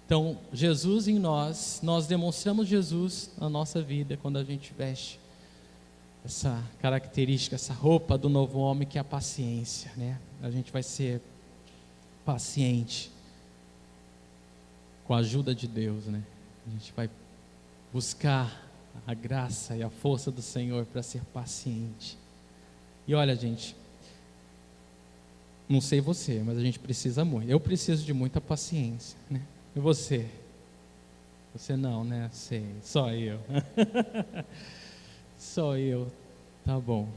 Então, Jesus em nós demonstramos Jesus na nossa vida quando a gente veste essa característica, essa roupa do novo homem que é a paciência, né? A gente vai ser paciente com a ajuda de Deus, né? A gente vai buscar a graça e a força do Senhor para ser paciente. E olha, gente, não sei você, mas a gente precisa muito. Eu preciso de muita paciência, né? E você? Você não, né? Sei, só eu. Só eu, tá bom.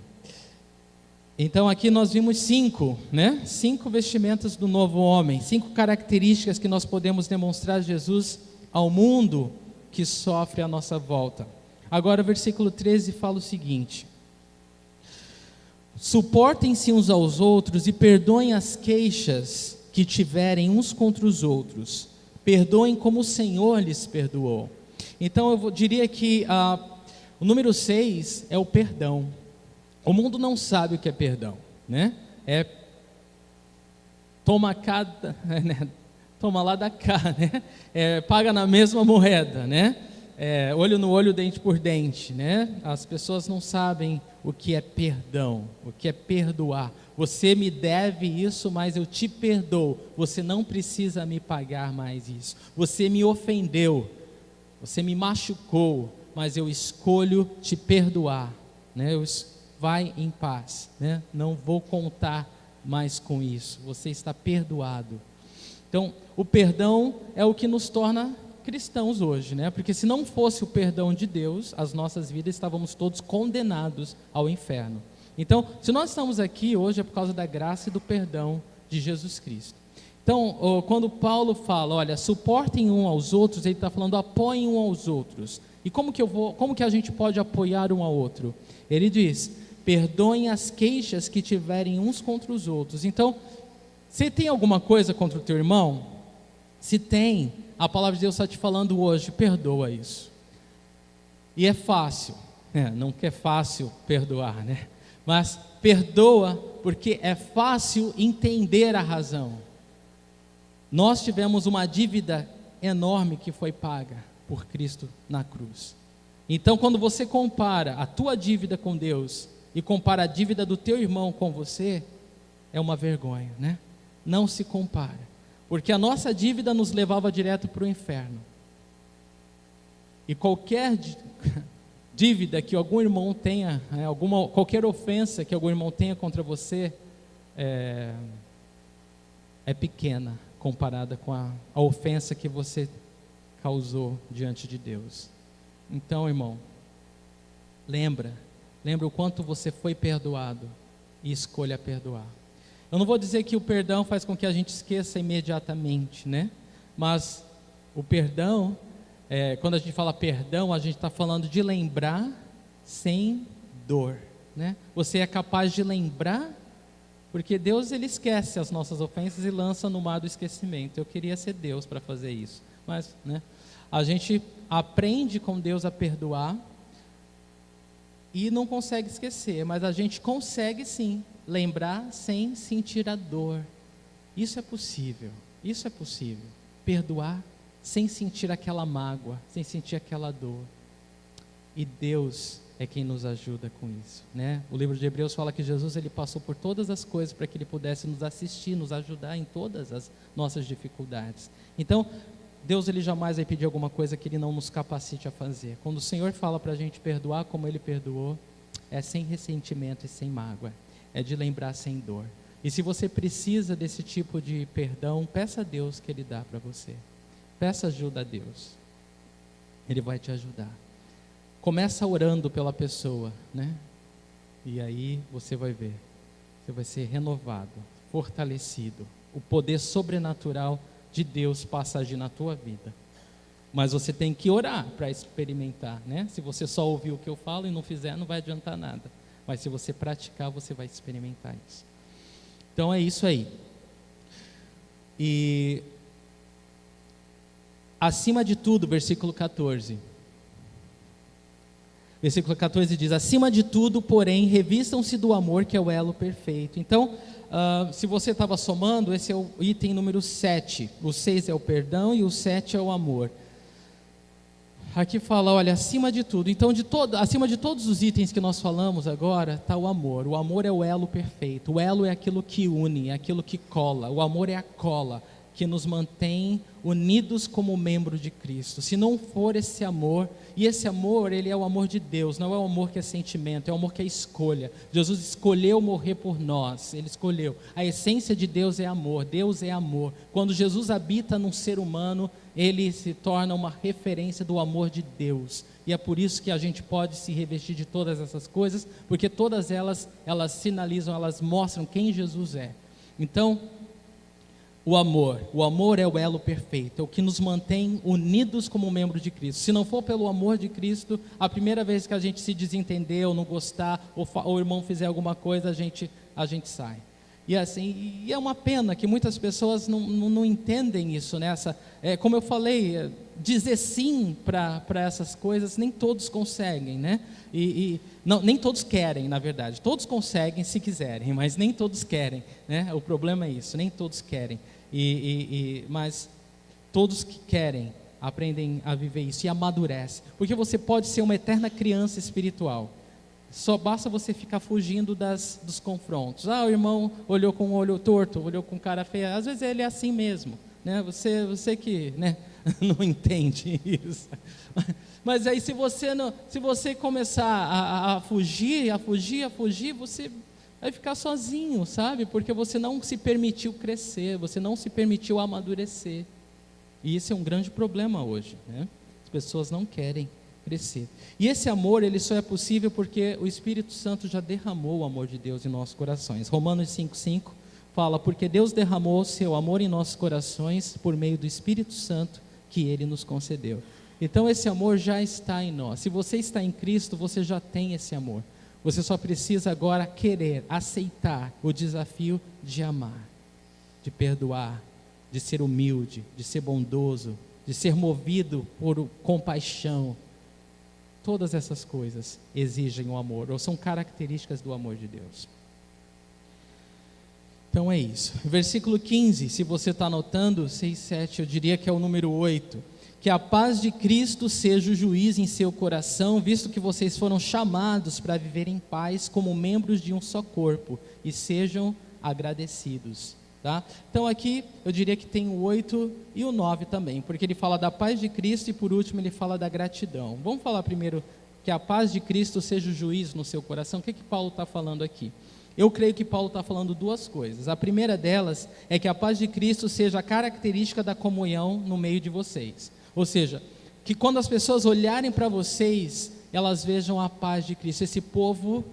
Então aqui nós vimos 5, né? 5 vestimentas do novo homem, 5 características que nós podemos demonstrar Jesus ao mundo que sofre à nossa volta. Agora o versículo 13 fala o seguinte: suportem-se uns aos outros e perdoem as queixas que tiverem uns contra os outros. Perdoem como o Senhor lhes perdoou. Então eu diria que o número 6 é o perdão. O mundo não sabe o que é perdão, né? Toma lá da cá, né? Paga na mesma moeda, né? Olho no olho, dente por dente, né? As pessoas não sabem o que é perdão, o que é perdoar. Você me deve isso, mas eu te perdoo. Você não precisa me pagar mais isso. Você me ofendeu, você me machucou, mas eu escolho te perdoar, né? Vai em paz, né? Não vou contar mais com isso. Você está perdoado. Então, o perdão é o que nos torna cristãos hoje, né? Porque se não fosse o perdão de Deus, as nossas vidas estávamos todos condenados ao inferno. Então, se nós estamos aqui hoje é por causa da graça e do perdão de Jesus Cristo. Então, quando Paulo fala, olha, suportem um aos outros, ele está falando, apoiem um aos outros. E como que a gente pode apoiar um ao outro? Ele diz, perdoem as queixas que tiverem uns contra os outros. Então, se tem alguma coisa contra o teu irmão, se tem, a palavra de Deus está te falando hoje, perdoa isso. E é fácil, não que é fácil perdoar, né? Mas perdoa porque é fácil entender a razão. Nós tivemos uma dívida enorme que foi paga por Cristo na cruz. Então, quando você compara a tua dívida com Deus e compara a dívida do teu irmão com você, é uma vergonha, né? Não se compara, porque a nossa dívida nos levava direto para o inferno. E qualquer dívida que algum irmão tenha, qualquer ofensa que algum irmão tenha contra você, é pequena comparada com a ofensa que você causou diante de Deus. Então, irmão, lembra o quanto você foi perdoado e escolha perdoar. Eu não vou dizer que o perdão faz com que a gente esqueça imediatamente, né? Mas o perdão, quando a gente fala perdão, a gente está falando de lembrar sem dor, né? Você é capaz de lembrar, porque Deus, ele esquece as nossas ofensas e lança no mar do esquecimento. Eu queria ser Deus para fazer isso, mas, né? A gente aprende com Deus a perdoar e não consegue esquecer, mas a gente consegue sim lembrar sem sentir a dor. Isso é possível, perdoar sem sentir aquela mágoa, sem sentir aquela dor. E Deus é quem nos ajuda com isso, né? O livro de Hebreus fala que Jesus, ele passou por todas as coisas para que ele pudesse nos assistir, nos ajudar em todas as nossas dificuldades. Então, Deus, ele jamais vai pedir alguma coisa que ele não nos capacite a fazer. Quando o Senhor fala para a gente perdoar como ele perdoou, é sem ressentimento e sem mágoa, é de lembrar sem dor. E se você precisa desse tipo de perdão, peça a Deus que ele dá para você. Peça ajuda a Deus, ele vai te ajudar. Começa orando pela pessoa, né? E aí você vai ver, você vai ser renovado, fortalecido. O poder sobrenatural de Deus passa a agir na tua vida. Mas você tem que orar para experimentar, né? Se você só ouvir o que eu falo e não fizer, não vai adiantar nada. Mas se você praticar, você vai experimentar isso. Então é isso aí. E acima de tudo, versículo 14. Versículo 14 diz, acima de tudo, porém, revistam-se do amor, que é o elo perfeito. Então, se você estava somando, esse é o item número 7. O 6 é o perdão e o 7 é o amor. Aqui fala, olha, acima de tudo. Então, acima de todos os itens que nós falamos agora, está o amor. O amor é o elo perfeito. O elo é aquilo que une, é aquilo que cola. O amor é a cola que nos mantém unidos como membro de Cristo. Se não for esse amor, e esse amor, ele é o amor de Deus, não é o amor que é sentimento, é o amor que é escolha. Jesus escolheu morrer por nós, ele escolheu. A essência de Deus é amor, Deus é amor. Quando Jesus habita num ser humano, ele se torna uma referência do amor de Deus. E é por isso que a gente pode se revestir de todas essas coisas, porque todas elas sinalizam, elas mostram quem Jesus é. Então, o amor é o elo perfeito, é o que nos mantém unidos como membro de Cristo. Se não for pelo amor de Cristo, a primeira vez que a gente se desentender ou não gostar, ou o irmão fizer alguma coisa, a gente sai. E assim, é uma pena que muitas pessoas não entendem isso, né? Como eu falei, dizer sim para essas coisas, nem todos conseguem, né? Não, nem todos querem, na verdade. Todos conseguem se quiserem, mas nem todos querem, né? O problema é isso, nem todos querem. Mas todos que querem aprendem a viver isso e amadurecem. Porque você pode ser uma eterna criança espiritual. Só basta você ficar fugindo dos confrontos. O irmão olhou com o olho torto, olhou com cara feia. Às vezes ele é assim mesmo, né? Você que, né, não entende isso. Mas aí se você começar a fugir, vai ficar sozinho, sabe? Porque você não se permitiu crescer, você não se permitiu amadurecer. E esse é um grande problema hoje, né? As pessoas não querem crescer. E esse amor, ele só é possível porque o Espírito Santo já derramou o amor de Deus em nossos corações. Romanos 5,5 fala: porque Deus derramou o seu amor em nossos corações por meio do Espírito Santo que Ele nos concedeu. Então esse amor já está em nós. Se você está em Cristo, você já tem esse amor. Você só precisa agora querer, aceitar o desafio de amar, de perdoar, de ser humilde, de ser bondoso, de ser movido por compaixão. Todas essas coisas exigem o amor, ou são características do amor de Deus. Então é isso. Versículo 15, se você está anotando, 6, 7, eu diria que é o número 8. Que a paz de Cristo seja o juiz em seu coração, visto que vocês foram chamados para viver em paz como membros de um só corpo, e sejam agradecidos. Tá? Então aqui eu diria que tem o 8 e o 9 também, porque ele fala da paz de Cristo e por último ele fala da gratidão. Vamos falar primeiro que a paz de Cristo seja o juiz no seu coração. O que Paulo está falando aqui? Eu creio que Paulo está falando duas coisas. A primeira delas é que a paz de Cristo seja a característica da comunhão no meio de vocês. Ou seja, que quando as pessoas olharem para vocês, elas vejam a paz de Cristo. Esse povo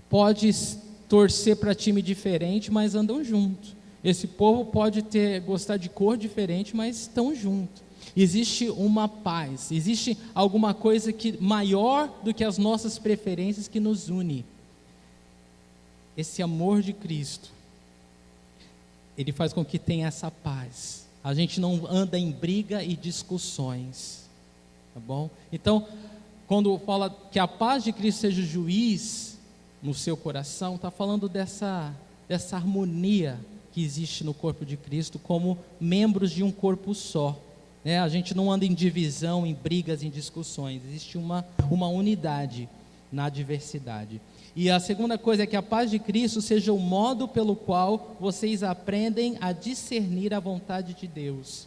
pode torcer para time diferente, mas andam juntos. Esse povo pode gostar de cor diferente, mas estão juntos. Existe uma paz, existe alguma coisa maior do que as nossas preferências que nos une. Esse amor de Cristo, ele faz com que tenha essa paz. A gente não anda em briga e discussões, tá bom? Então, quando fala que a paz de Cristo seja o juiz no seu coração, está falando dessa harmonia que existe no corpo de Cristo como membros de um corpo só, né? A gente não anda em divisão, em brigas, em discussões. Existe uma unidade na diversidade. E a segunda coisa é que a paz de Cristo seja o modo pelo qual vocês aprendem a discernir a vontade de Deus,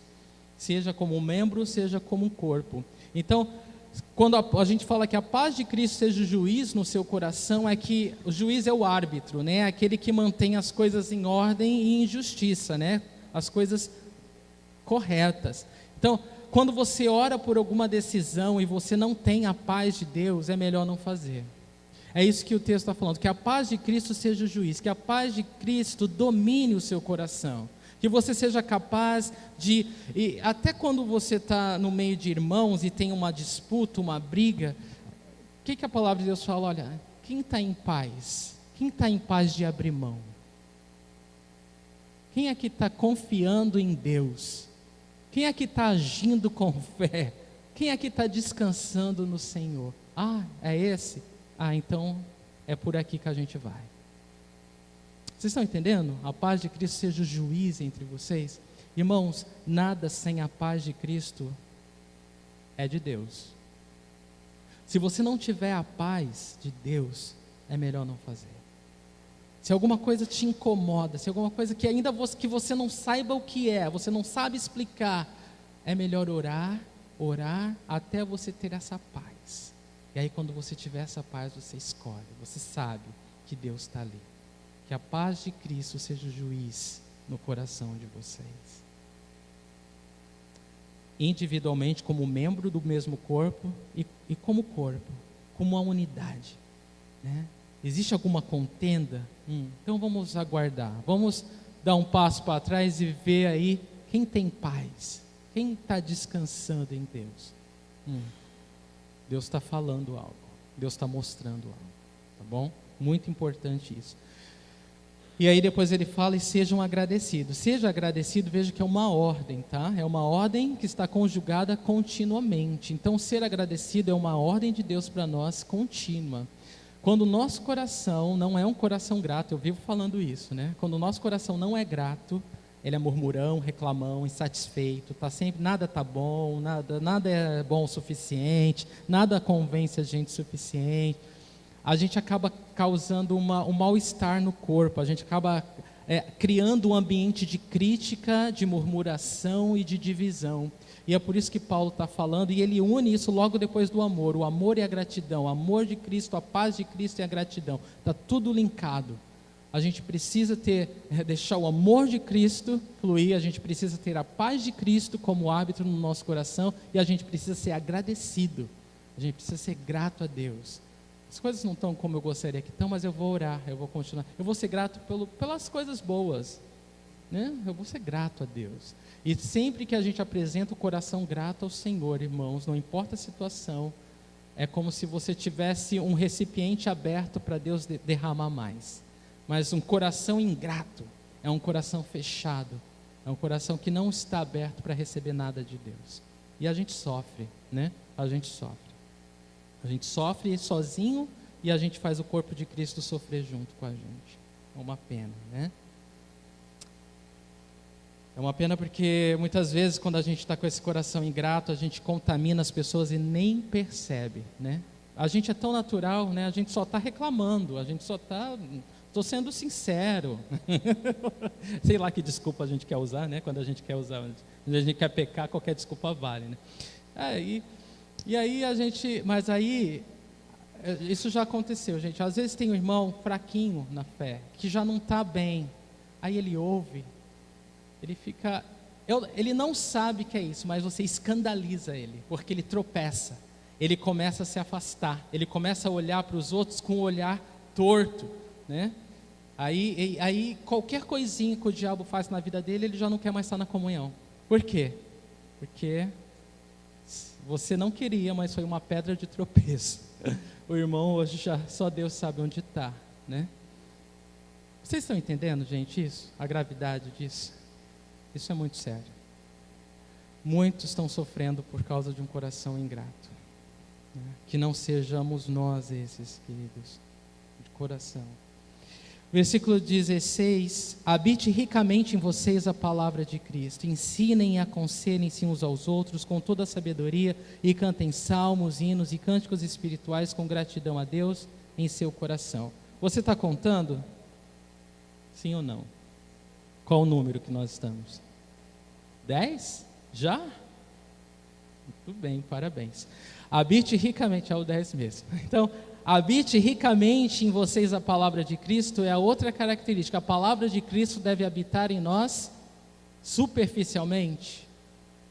seja como membro, seja como corpo. Então, quando a gente fala que a paz de Cristo seja o juiz no seu coração, é que o juiz é o árbitro, né? Aquele que mantém as coisas em ordem e em justiça, né? As coisas corretas. Então, quando você ora por alguma decisão e você não tem a paz de Deus, é melhor não fazer. É isso que o texto está falando, que a paz de Cristo seja o juiz, que a paz de Cristo domine o seu coração, que você seja capaz de, e até quando você está no meio de irmãos e tem uma disputa, uma briga, o que a palavra de Deus fala? Olha, quem está em paz? Quem está em paz de abrir mão? Quem é que está confiando em Deus? Quem é que está agindo com fé? Quem é que está descansando no Senhor? Ah, é esse? Ah, então é por aqui que a gente vai. Vocês estão entendendo? A paz de Cristo seja o juiz entre vocês. Irmãos, nada sem a paz de Cristo é de Deus. Se você não tiver a paz de Deus, é melhor não fazer. Se alguma coisa te incomoda, se alguma coisa que ainda que você não saiba o que é, você não sabe explicar, é melhor orar até você ter essa paz. E aí quando você tiver essa paz, você escolhe, você sabe que Deus está ali. Que a paz de Cristo seja o juiz no coração de vocês. Individualmente, como membro do mesmo corpo e como corpo, como uma unidade, né? Existe alguma contenda? Então vamos aguardar, vamos dar um passo para trás e ver aí quem tem paz, quem está descansando em Deus. Deus está falando algo, Deus está mostrando algo, tá bom? Muito importante isso. E aí depois ele fala, e sejam agradecidos. Seja agradecido, veja que é uma ordem, tá? É uma ordem que está conjugada continuamente. Então ser agradecido é uma ordem de Deus para nós contínua. Quando o nosso coração não é um coração grato, eu vivo falando isso, né? Quando o nosso coração não é grato, ele é murmurão, reclamão, insatisfeito, tá sempre, nada está bom, nada é bom o suficiente, nada convence a gente o suficiente. A gente acaba causando um mal-estar no corpo, a gente acaba criando um ambiente de crítica, de murmuração e de divisão. E é por isso que Paulo está falando, e ele une isso logo depois do amor, o amor e a gratidão, o amor de Cristo, a paz de Cristo e a gratidão, está tudo linkado. A gente precisa deixar o amor de Cristo fluir, a gente precisa ter a paz de Cristo como árbitro no nosso coração, e a gente precisa ser agradecido, a gente precisa ser grato a Deus. As coisas não estão como eu gostaria que estão, mas eu vou orar, eu vou continuar, eu vou ser grato pelas coisas boas, né? Eu vou ser grato a Deus. E sempre que a gente apresenta o coração grato ao Senhor, irmãos, não importa a situação, é como se você tivesse um recipiente aberto para Deus derramar mais. Mas um coração ingrato é um coração fechado, é um coração que não está aberto para receber nada de Deus. E a gente sofre, né? A gente sofre sozinho, e a gente faz o corpo de Cristo sofrer junto com a gente. É uma pena, né? É uma pena porque muitas vezes quando a gente está com esse coração ingrato, a gente contamina as pessoas e nem percebe, né? A gente é tão natural, né? A gente só está reclamando, a gente só está... Estou sendo sincero. Sei lá que desculpa a gente quer usar, né? Quando a gente quer usar, quando a gente quer pecar, qualquer desculpa vale, né? E aí a gente... Mas aí, isso já aconteceu, gente. Às vezes tem um irmão fraquinho na fé, que já não está bem. Aí ele ouve... Ele fica, ele não sabe que é isso, mas você escandaliza ele, porque ele tropeça, ele começa a se afastar, ele começa a olhar para os outros com um olhar torto, né? Aí qualquer coisinha que o diabo faz na vida dele, ele já não quer mais estar na comunhão. Por quê? Porque você não queria, mas foi uma pedra de tropeço. O irmão hoje só Deus sabe onde está, né? Vocês estão entendendo, gente, isso? A gravidade disso? Isso é muito sério. Muitos estão sofrendo por causa de um coração ingrato, né? Que não sejamos nós esses, queridos, de coração. Versículo 16: habite ricamente em vocês a palavra de Cristo, ensinem e aconselhem-se uns aos outros com toda a sabedoria, e cantem salmos, hinos e cânticos espirituais com gratidão a Deus em seu coração. Você está contando? Sim ou não? Qual o número que nós estamos? 10? Já? Muito bem, parabéns. Habite ricamente, é o 10 mesmo. Então, habite ricamente em vocês a palavra de Cristo é a outra característica. A palavra de Cristo deve habitar em nós superficialmente.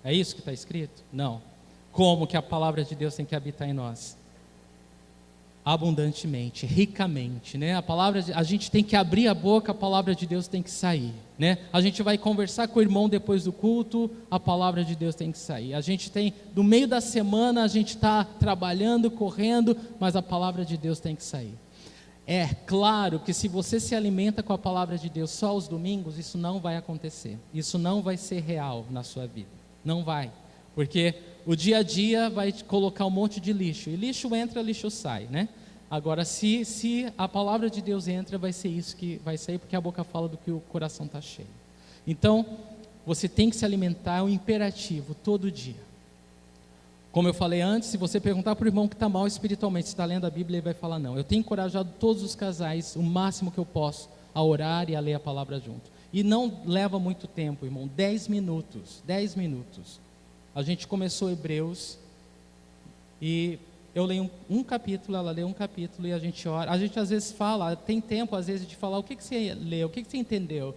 É isso que está escrito? Não. Como que a palavra de Deus tem que habitar em nós? Abundantemente, ricamente, né? A gente tem que abrir a boca, a palavra de Deus tem que sair, né? A gente vai conversar com o irmão depois do culto, a palavra de Deus tem que sair. A gente tem, no meio da semana, a gente está trabalhando, correndo, mas a palavra de Deus tem que sair. É claro que se você se alimenta com a palavra de Deus só aos domingos, isso não vai acontecer, isso não vai ser real na sua vida, não vai, porque o dia a dia vai te colocar um monte de lixo, e lixo entra, lixo sai, né? Agora, se a palavra de Deus entra, vai ser isso que vai sair, porque a boca fala do que o coração está cheio. Então, você tem que se alimentar, é um imperativo, todo dia. Como eu falei antes, se você perguntar para o irmão que está mal espiritualmente, se está lendo a Bíblia, ele vai falar não. Eu tenho encorajado todos os casais, o máximo que eu posso, a orar e a ler a palavra junto. E não leva muito tempo, irmão, 10 minutos, 10 minutos. A gente começou Hebreus e eu leio um capítulo, ela lê um capítulo e a gente ora. A gente às vezes fala, tem tempo às vezes de falar o que você leu, o que você entendeu.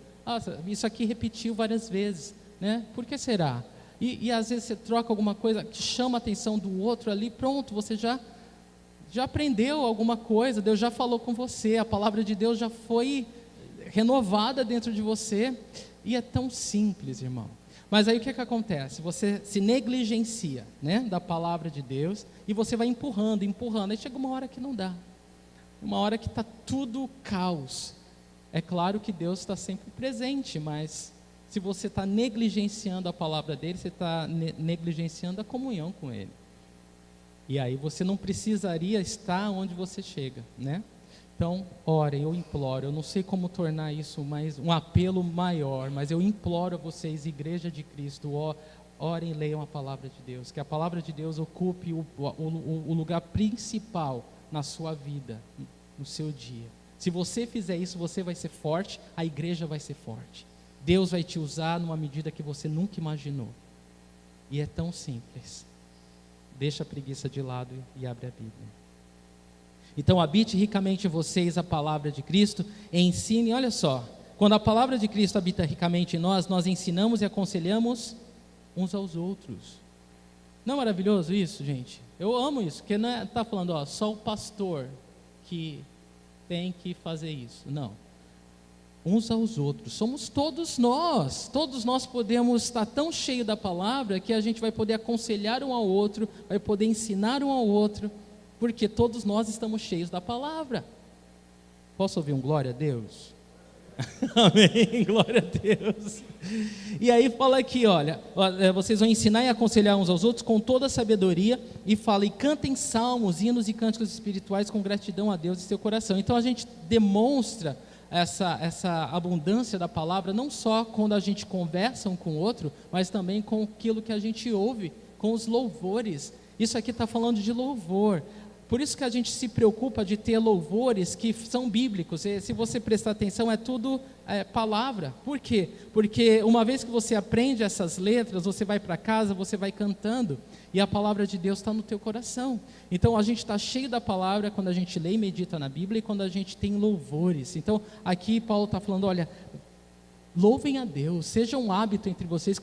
Isso aqui repetiu várias vezes, né? Por que será? E às vezes você troca alguma coisa que chama a atenção do outro ali, pronto, você já aprendeu alguma coisa, Deus já falou com você, a palavra de Deus já foi renovada dentro de você, e é tão simples, irmão. Mas aí o que acontece? Você se negligencia, né, da palavra de Deus, e você vai empurrando, aí chega uma hora que não dá, uma hora que está tudo caos. É claro que Deus está sempre presente, mas se você está negligenciando a palavra dele, você está negligenciando a comunhão com ele. E aí você não precisaria estar onde você chega, né? Então, orem, eu imploro, eu não sei como tornar isso um apelo maior, mas eu imploro a vocês, Igreja de Cristo, orem e leiam a palavra de Deus, que a palavra de Deus ocupe o lugar principal na sua vida, no seu dia. Se você fizer isso, você vai ser forte, a igreja vai ser forte. Deus vai te usar numa medida que você nunca imaginou. E é tão simples. Deixa a preguiça de lado e abre a Bíblia. Então habite ricamente em vocês a palavra de Cristo e ensine, olha só, quando a palavra de Cristo habita ricamente em nós, nós ensinamos e aconselhamos uns aos outros. Não é maravilhoso isso, gente? Eu amo isso, porque não está falando, só o pastor que tem que fazer isso. Não. Uns aos outros, somos todos nós podemos estar tão cheios da palavra que a gente vai poder aconselhar um ao outro, vai poder ensinar um ao outro, porque todos nós estamos cheios da palavra. Posso ouvir um glória a Deus? Amém, glória a Deus. E aí fala aqui, olha, vocês vão ensinar e aconselhar uns aos outros com toda a sabedoria, e fala, e cantem salmos, hinos e cânticos espirituais com gratidão a Deus em seu coração. Então a gente demonstra essa abundância da palavra, não só quando a gente conversa um com o outro, mas também com aquilo que a gente ouve, com os louvores. Isso aqui está falando de louvor. Por isso que a gente se preocupa de ter louvores que são bíblicos. E se você prestar atenção, é tudo palavra. Por quê? Porque uma vez que você aprende essas letras, você vai para casa, você vai cantando, e a palavra de Deus está no teu coração. Então a gente está cheio da palavra quando a gente lê e medita na Bíblia, e quando a gente tem louvores. Então aqui Paulo está falando, olha, louvem a Deus, seja um hábito entre vocês.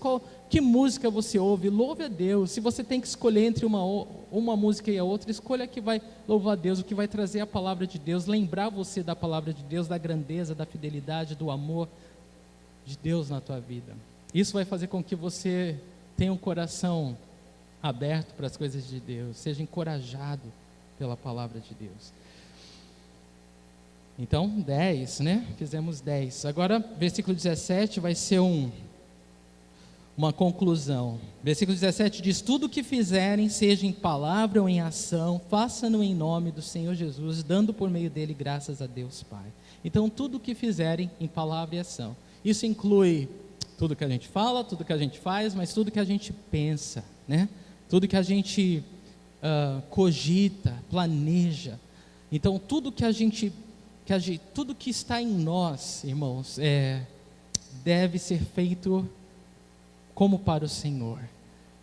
Que música você ouve? Louve a Deus. Se você tem que escolher entre uma música e a outra, escolha a que vai louvar a Deus, o que vai trazer a palavra de Deus, lembrar você da palavra de Deus, da grandeza, da fidelidade, do amor de Deus na tua vida. Isso vai fazer com que você tenha um coração aberto para as coisas de Deus, seja encorajado pela palavra de Deus. Então, 10, né? Fizemos 10. Agora, versículo 17 vai ser uma conclusão. Versículo 17 diz: tudo o que fizerem, seja em palavra ou em ação, façam-no em nome do Senhor Jesus, dando por meio dele graças a Deus Pai. Então, tudo o que fizerem em palavra e ação. Isso inclui tudo que a gente fala, tudo que a gente faz, mas tudo que a gente pensa, né? Tudo que a gente cogita, planeja. Então, tudo tudo que está em nós, irmãos, deve ser feito como para o Senhor.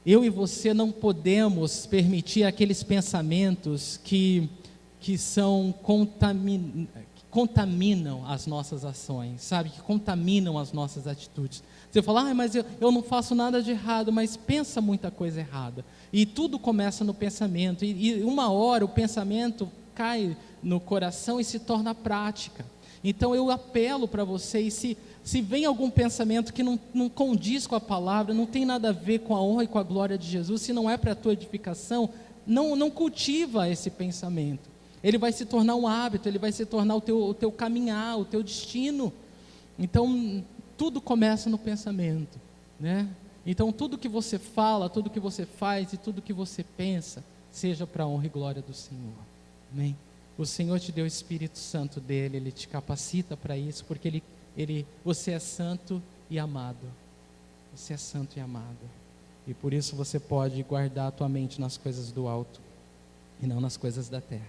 Eu e você não podemos permitir aqueles pensamentos que contaminam as nossas ações, sabe? Que contaminam as nossas atitudes. Você fala, mas eu não faço nada de errado, mas pensa muita coisa errada. E tudo começa no pensamento, e uma hora o pensamento cai no coração e se torna prática. Então eu apelo para vocês, se vem algum pensamento que não condiz com a palavra, não tem nada a ver com a honra e com a glória de Jesus, se não é para a tua edificação, não cultiva esse pensamento. Ele vai se tornar um hábito, ele vai se tornar o teu caminhar, o teu destino. Então tudo começa no pensamento, né? Então tudo que você fala, tudo que você faz e tudo que você pensa, seja para a honra e glória do Senhor. Amém? O Senhor te deu o Espírito Santo dele, ele te capacita para isso, porque você é santo e amado. Você é santo e amado. E por isso você pode guardar a tua mente nas coisas do alto e não nas coisas da terra.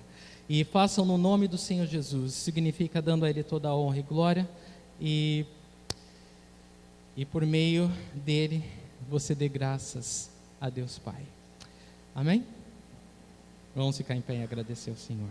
E façam no nome do Senhor Jesus, significa dando a Ele toda a honra e glória, e por meio dele você dê graças a Deus Pai. Amém? Vamos ficar em pé e agradecer ao Senhor.